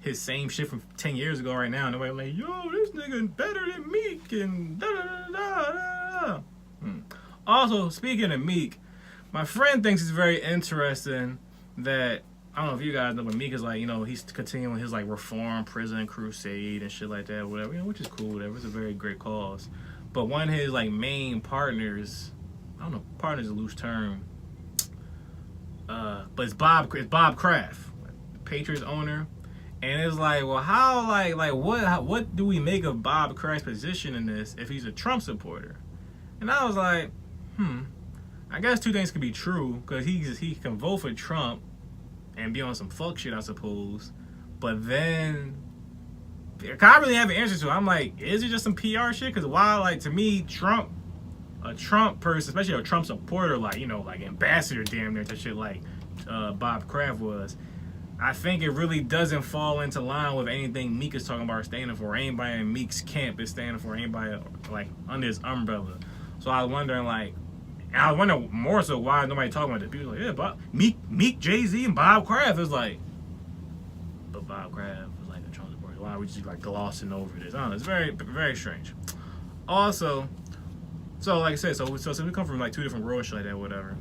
his same shit from 10 years ago right now. Nobody like, yo, this nigga better than Meek and da da da da da. Also, speaking of Meek, my friend thinks it's very interesting that, I don't know if you guys know, but Meek is like, you know, he's continuing his like reform prison crusade and shit like that, whatever, you know, which is cool, whatever. It's a very great cause. But one of his like main partners, I don't know, partner's a loose term, but it's Bob Kraft, the Patriots owner. And it's like, well, how, what do we make of Bob Kraft's position in this if he's a Trump supporter? And I was like, I guess two things can be true, because he can vote for Trump and be on some fuck shit, I suppose. But then, I can't really have an answer to it. I'm like, is it just some PR shit? Because why, like, to me, a Trump person, especially a Trump supporter, like, you know, like ambassador damn near to shit like Bob Kraft was, I think it really doesn't fall into line with anything Meek is talking about or standing for. Anybody in Meek's camp is standing for, anybody like under his umbrella. So I was wondering, like, and I wonder more so why nobody talking about this. People like, yeah, Bob, Meek, Jay-Z, and Bob Kraft is like, but Bob Kraft is like a Trump supporter. Why are we just like glossing over this? I don't know. It's very, very strange. Also, so like I said, so we come from like two different worlds, shit like that, whatever.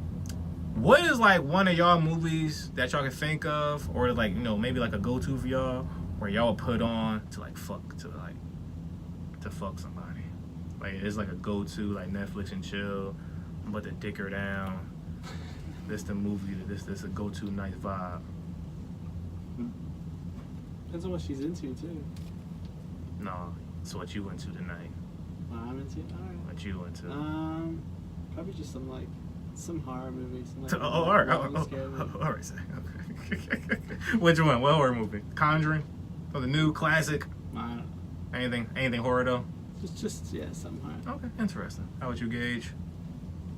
What is like one of y'all movies that y'all can think of, or like, you know, maybe like a go-to for y'all, where y'all would put on to like fuck somebody? Like it's like a go-to, like Netflix and chill. I'm about to dick her down. This the movie. This a go-to nice vibe. Depends on what she's into too. No, it's what you into tonight. What I'm into? Alright. What you into? Probably just some horror movies. All right. Okay. Which one? What horror movie? Conjuring? Or the new classic? Anything horror though? Just some horror. Okay, interesting. How about you, Gage?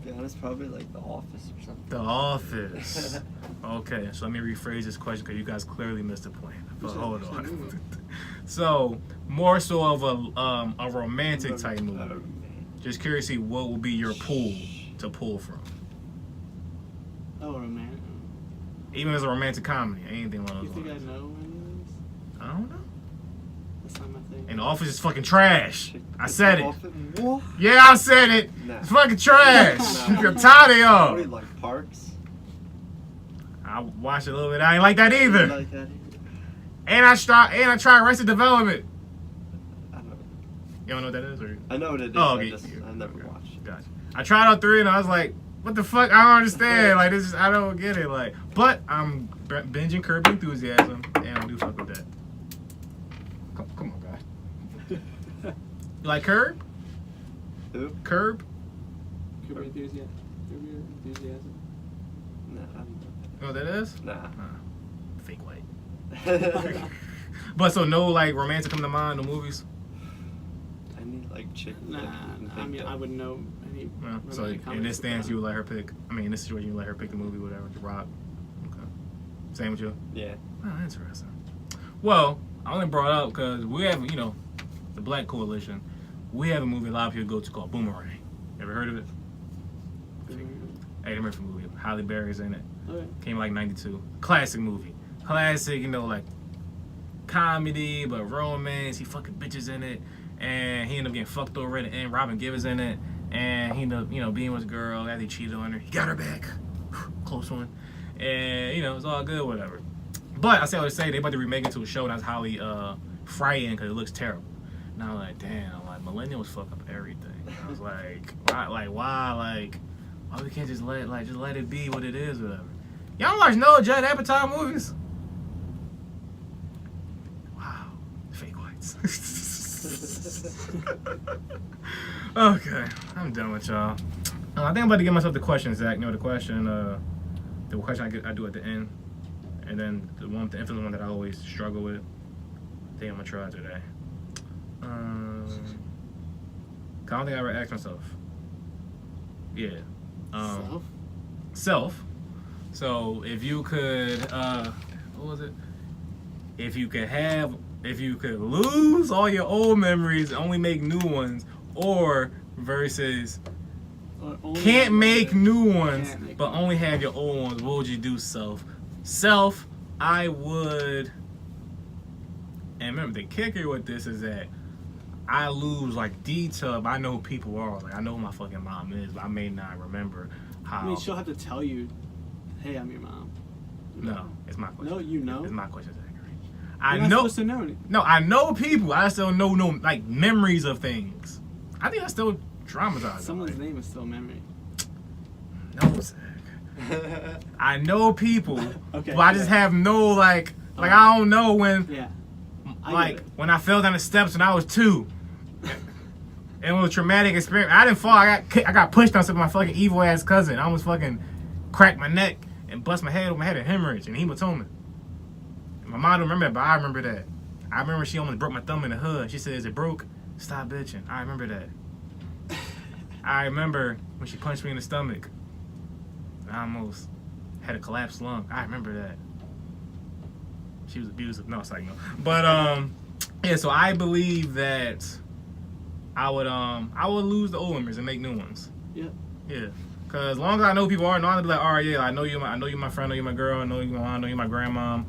To be honest, probably like The Office or something. The Office. Okay, so let me rephrase this question because you guys clearly missed the point. But hold on. So more so of a romantic type movie. Just curious to see what will be your pool to pull from. Oh, romantic. Even as a romantic comedy, anything along You those think I lines. know any of these? I don't know. That's not my thing. And The Office is fucking trash. I said it. What? Yeah, I said it. Nah. It's fucking trash. Nah. I'm tired of y'all. What do you like, Parks? I watched it a little bit. I ain't like that You either. like that either? And I tried Arrested Development. I don't know. You don't know what that is? Or? I know what it is. Oh, I okay. never watched it. Gotcha. I tried all three and I was like, what the fuck? I don't understand. Like, this is, I don't get it. Like, but I'm binging Curb Your Enthusiasm and I do fuck with that. Come on, guy. You like Curb? Who? Curb? Curb Your Enthusiasm. Curb Your Enthusiasm. Nah, I don't You know what that is? know. Nah. Fake white. But so no like romantic come to mind, no movies? I need like chick. Nah, I mean, I wouldn't know any. No. So romantic in comedies this stance, about you would let her pick. I mean, in this situation, you would let her pick the movie, whatever. The Rock. Okay. Same with you. Yeah. Oh, interesting. Well, I only brought it up because we have, you know, the Black Coalition. We have a movie a lot of people go to called Boomerang. Ever heard of it? Eddie Murphy movie. Halle Berry's in it. Okay. Came like '92. Classic movie. Classic, you know, like comedy, but romance. He fucking bitches in it. And he ended up getting fucked over at the end. Robin Gibb is in it. And he ended up, you know, being with his girl after he cheated on her. He got her back. Close one. And, you know, it's all good, whatever. But I say what I say, they about to remake it into a show and that's highly frightening because it looks terrible. And I was like, damn, like millennials fuck up everything. I was like, why we can't just let it be what it is, whatever. Y'all watch no Judd Apatow movies? Wow, fake whites. Okay, I'm done with y'all. I think I'm about to give myself the question, Zach. You know the question I do at the end, and then the infamous one that I always struggle with. I think I'm gonna try today. I don't think I ever asked myself. Yeah. Self. So if you could, what was it? If you could lose all your old memories, only make new ones, or versus can't make new ones, but only have your old ones, what would you do, self? Self, I would, and remember the kicker with this is that I lose like D-Tub. I know who people are. Like I know who my fucking mom is, but I may not remember how. I mean, she'll have to tell you, "Hey, I'm your mom." No, it's my question. No, you know. It's my question, Zachary. You're not supposed to know anything. No, I know people. I still know like memories of things. I think I still traumatized. Someone's name is still a memory. No, Zach. I know people, Okay, but I just have no like I don't know when. Yeah. Like when I fell down the steps when I was 2. It was a traumatic experience. I didn't fall. I got pushed on something. My fucking evil ass cousin. I almost fucking cracked my neck and bust my head. My head a hemorrhage and hematoma. My mom don't remember that, but I remember that. I remember she almost broke my thumb in the hood. She said, "Is it broke? Stop bitching." I remember that. I remember when she punched me in the stomach. I almost had a collapsed lung. I remember that. She was abusive. No, it's like no. But yeah. So I believe that I would lose the old memories and make new ones. Yeah. Yeah. Cause as long as I know people are, I'll be like, all right, yeah, I know you my friend, I know you my girl, I know you my mom, I know you my grandma.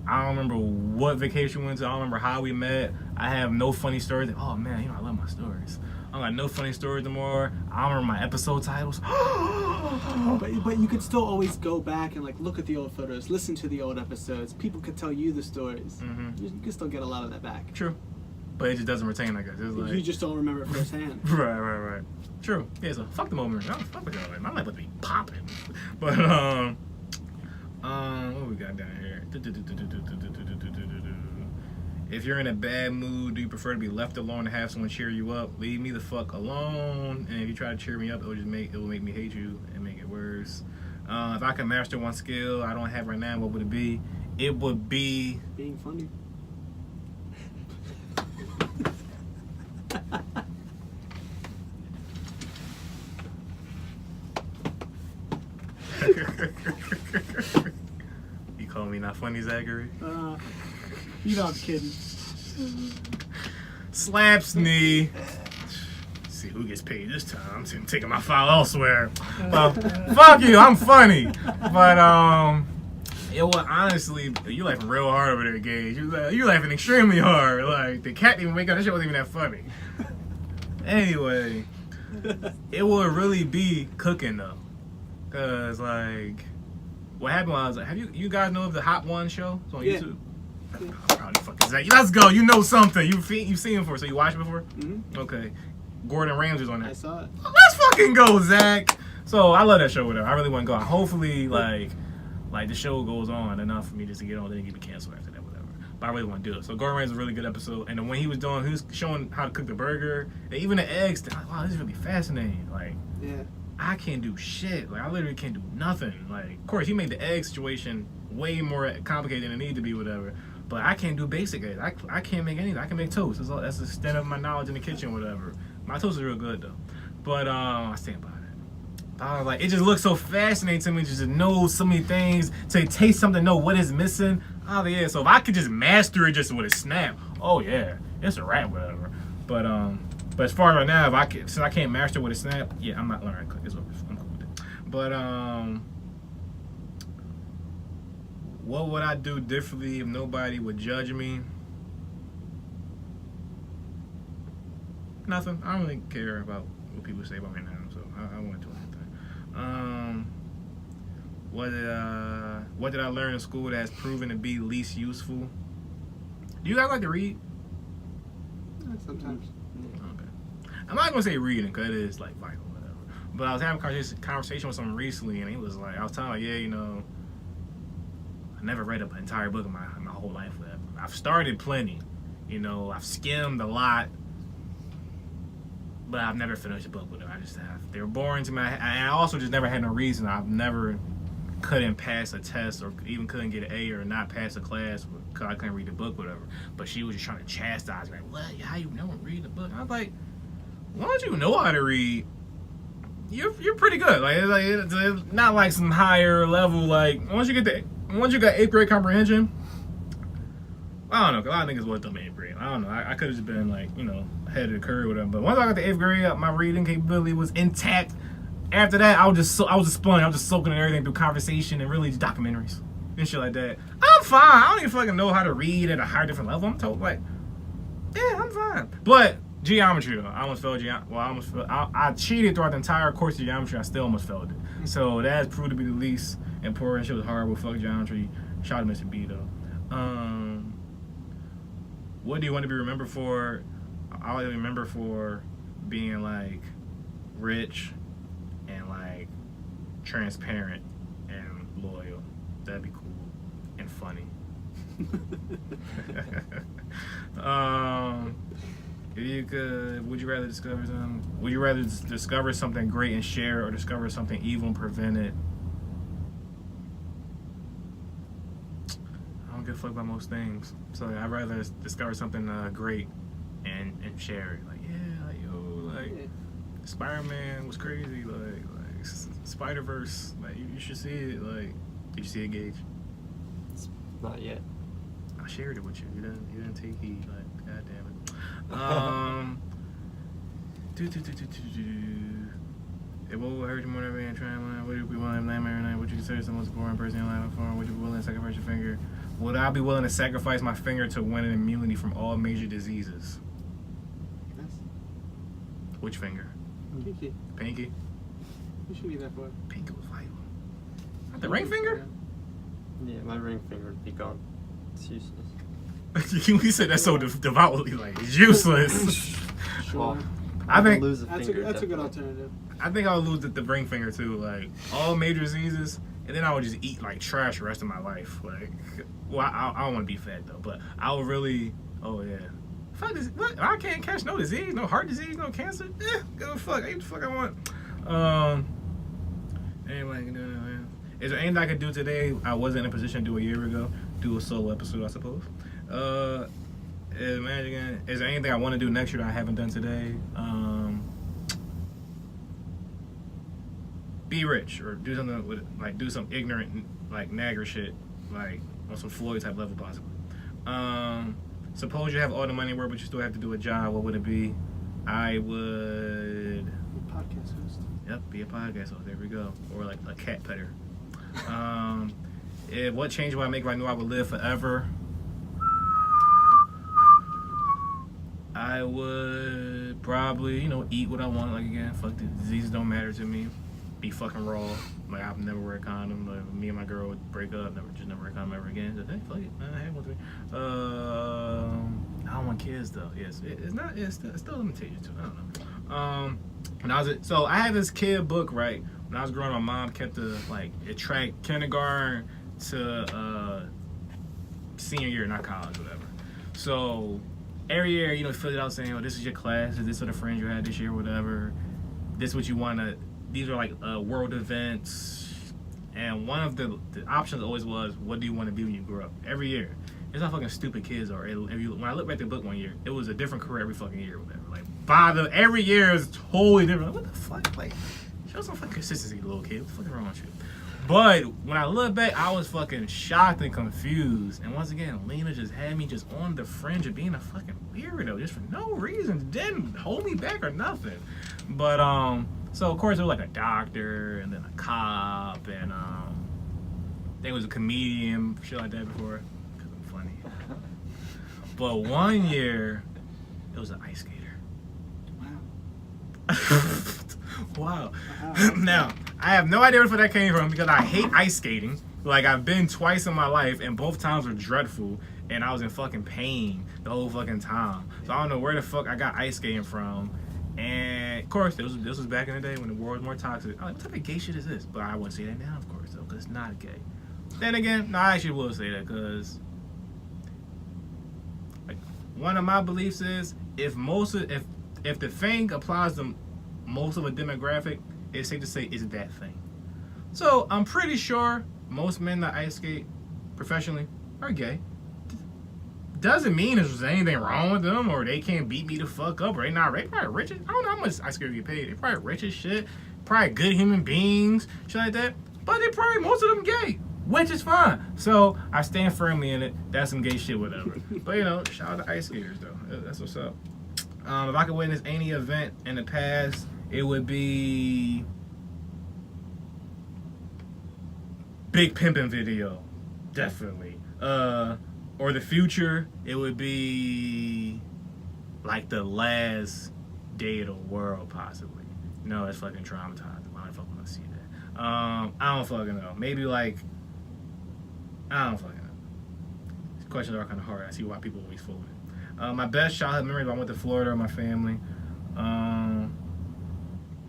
I don't remember what vacation we went to. I don't remember how we met. I have no funny stories. Oh man, you know I love my stories. I got no funny stories anymore. I don't remember my episode titles. But you could still always go back and like look at the old photos, listen to the old episodes. People could tell you the stories. Mm-hmm. You can still get a lot of that back. True. But it just doesn't retain, I guess. It's like, You just don't remember it firsthand. Right. True. Yeah, so fuck the moment. I don't fuck with y'all. My life would be popping. But what we got down here? If you're in a bad mood, do you prefer to be left alone to have someone cheer you up? Leave me the fuck alone. And if you try to cheer me up, it will make me hate you and make it worse. If I could master one skill I don't have right now, what would it be? It would be Being funny. You call me not funny, Zachary? You know I'm kidding. Slaps knee. See who gets paid this time. I'm taking my file elsewhere. Fuck you, I'm funny. But It was honestly, you laughing real hard over there, Gage. You laughing extremely hard. Like the cat didn't wake up. That shit wasn't even that funny. Anyway, it would really be cooking though, cause like what happened was, have you guys know of the Hot One show? It's on YouTube. How the fuck is that? Let's go. You know something. You've seen him before, so you watched it before? Mm-hmm. Okay. Gordon Ramsay's on that. I saw it. Let's fucking go, Zach. So I love that show with her. I really want to go. Hopefully, like the show goes on enough for me just to get on. Then get me canceled after that, whatever. But I really want to do it. So Gordon Ramsay's a really good episode. And then when he was showing how to cook the burger, and even the eggs. Like, wow, this is really fascinating. Like, Yeah. I can't do shit. Like, I literally can't do nothing. Like, of course, he made the egg situation way more complicated than it needed to be, whatever. But I can't do basic eggs. I can't make anything. I can make toast. That's the extent of my knowledge in the kitchen, whatever. My toast is real good though. But I stand by that. I was like, it just looks so fascinating to me just to know so many things, to taste something, know what is missing. Oh yeah. So if I could just master it just with a snap, oh yeah, it's a wrap, whatever. But as far as right now, since I can't master it with a snap, yeah, I'm not learning to cook. It's over. I'm cool with it. But what would I do differently if nobody would judge me? Nothing. I don't really care about what people say about me now, so I won't do anything. What did I learn in school that has proven to be least useful? Do you guys like to read? Sometimes. Okay. I'm not gonna say reading because it is like vital, whatever. But I was having a conversation with someone recently, and he was like, I was telling him, yeah, you know, I never read an entire book in my whole life. I've started plenty, you know, I've skimmed a lot, but I've never finished a book with them. I just have. They were boring to me. And I also just never had no reason. I've never couldn't pass a test or even couldn't get an A or not pass a class because I couldn't read the book, whatever. But she was just trying to chastise me. Like, what? How you don't read the book? I was like, once you know how to read, you're pretty good. Like it's not like some higher level. Like once you got 8th grade comprehension, I don't know. 'Cause a lot of niggas was dumb in 8th grade. I don't know. I could have just been like, you know, ahead of the curve with them. But once I got to 8th grade, my reading capability was intact. After that, I was a sponge. I was just soaking in everything through conversation and really documentaries and shit like that. I'm fine. I don't even fucking know how to read at a higher different level. I'm told like, yeah, I'm fine. But geometry though, I almost failed geometry. Well, I cheated throughout the entire course of geometry. I still almost failed it. So that has proved to be the least important. Shit was horrible. Fuck geometry. Shout out to Mr. B though. What do you want to be remembered for? I'll remember for being like rich and like transparent and loyal. That'd be cool and funny. If you could, would you rather discover something great and share, or discover something evil and prevent it? I don't give a fuck about most things, so I'd rather discover something great and share it. Like, yeah, like yo, like Spider-Man was crazy. Like Spider-Verse. Like you should see it. Like, did you see it, Gage? Not yet. I shared it with you. You didn't take heed. Like, god damn it. If what would hurt you more than being trying, would you be willing to blame every night? Would you consider the most boring person in your life for? Would you be willing to sacrifice your finger? Would I be willing to sacrifice my finger to win an immunity from all major diseases? Yes. Which finger? Pinky. Pinky? You should need that for. Pinky was vital. Not the ring finger? Yeah, my ring finger would be gone. It's useless. You said that so devoutly, like it's useless. Sure. Well, I think lose a That's finger, a good definitely. alternative. I think I would lose the ring finger too, like all major diseases, and then I would just eat like trash the rest of my life. Like, well, I don't want to be fat though, but I would really. Oh yeah. Fuck this. What? I can't catch no disease, no heart disease, no cancer. Give a fuck. I eat the fuck I want. Anyway, is there anything I could do today I wasn't in a position to do a year ago? Do a solo episode, I suppose. Is there anything I want to do next year that I haven't done today? Be rich, or do something with like do some ignorant like nagger shit, like on some Floyd type level possibly. Suppose you have all the money in the world but you still have to do a job. What would it be? I would Podcast host. be a podcast host. There we go. Or like a cat petter. What change would I make if I knew I would live forever? I would probably, eat what I want. Like, again, fuck the diseases don't matter to me. Be fucking raw. Like, I've never wear a condom. Like, me and my girl would break up. Never wear a condom ever again. Just, hey, fuck it. I have one to me. I don't want kids though. Yes, it's still a limitation too. I don't know. So I had this kid book, right? When I was growing up, my mom kept it tracked kindergarten to senior year, not college, whatever. So every year, fill it out saying, "Oh, this is your class. Is this sort of friends you had this year, whatever? This what you want to." These are like world events, and one of the options always was, "What do you want to be when you grow up?" Every year. It's how fucking stupid kids are. When I look back at the book one year, it was a different career every fucking year, whatever. Like, every year is totally different. Like, what the fuck? Like, show some fucking consistency, little kid. What the fuck is wrong with you? But when I look back, I was fucking shocked and confused. And once again, Lena just had me just on the fringe of being a fucking weirdo, just for no reason. Didn't hold me back or nothing. But so of course it was like a doctor and then a cop and I think it was a comedian, shit like that before. But one year, it was an ice skater. Wow. Now, I have no idea where that came from because I hate ice skating. Like, I've been twice in my life, and both times were dreadful, and I was in fucking pain the whole fucking time. So I don't know where the fuck I got ice skating from. And, of course, this was back in the day when the world was more toxic. I'm like, what type of gay shit is this? But I wouldn't say that now, of course, though, because it's not gay. Then again, no, I actually will say that because... one of my beliefs is if the thing applies to most of a demographic, it's safe to say it's that thing. So I'm pretty sure most men that ice skate professionally are gay. Doesn't mean there's anything wrong with them or they can't beat me the fuck up or they not rich. Probably rich. I don't know how much ice skaters get paid. They're probably rich as shit. Probably good human beings, shit like that. But they probably most of them gay. Which is fine. So I stand firmly in it. That's some gay shit, whatever. But shout out to ice skaters though. That's what's up. If I could witness any event in the past, it would be Big Pimpin' video, definitely. Or the future, it would be like the last day of the world, possibly. No, that's fucking traumatizing. Why the fuck want to see that? I don't fucking know. Maybe like. I don't fucking know. These questions are kind of hard. I see why people always fool me. My best childhood memories, I went to Florida with my family.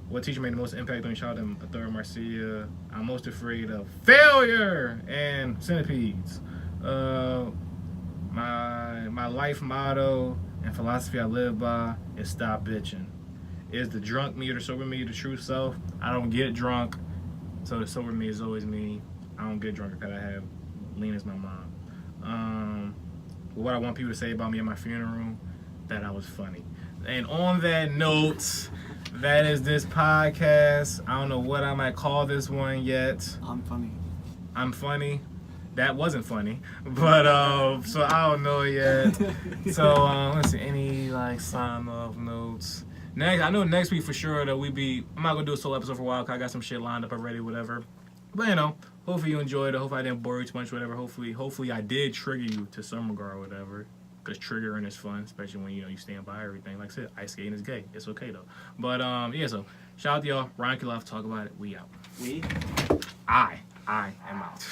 What teacher made the most impact on your childhood? A third Marcia. I'm most afraid of failure and centipedes. My life motto and philosophy I live by is stop bitching. Is the drunk me or the sober me the true self? I don't get drunk, so the sober me is always me. I don't get drunk because I have Lena's my mom. What I want people to say about me at my funeral, that I was funny. And on that note, that is this podcast. I don't know what I might call this one yet. I'm funny. I'm funny. That wasn't funny. But so I don't know yet. So let's see, any sign off notes. I know next week for sure that I'm not gonna do a solo episode for a while because I got some shit lined up already, whatever. But hopefully you enjoyed it. Hopefully I didn't bore you too much, whatever. Hopefully I did trigger you to some regard or whatever. Because triggering is fun, especially when you stand by everything. Like I said, ice skating is gay. It's okay though. But so shout out to y'all. RightonQuelive, talk about it. We out. We? I am out.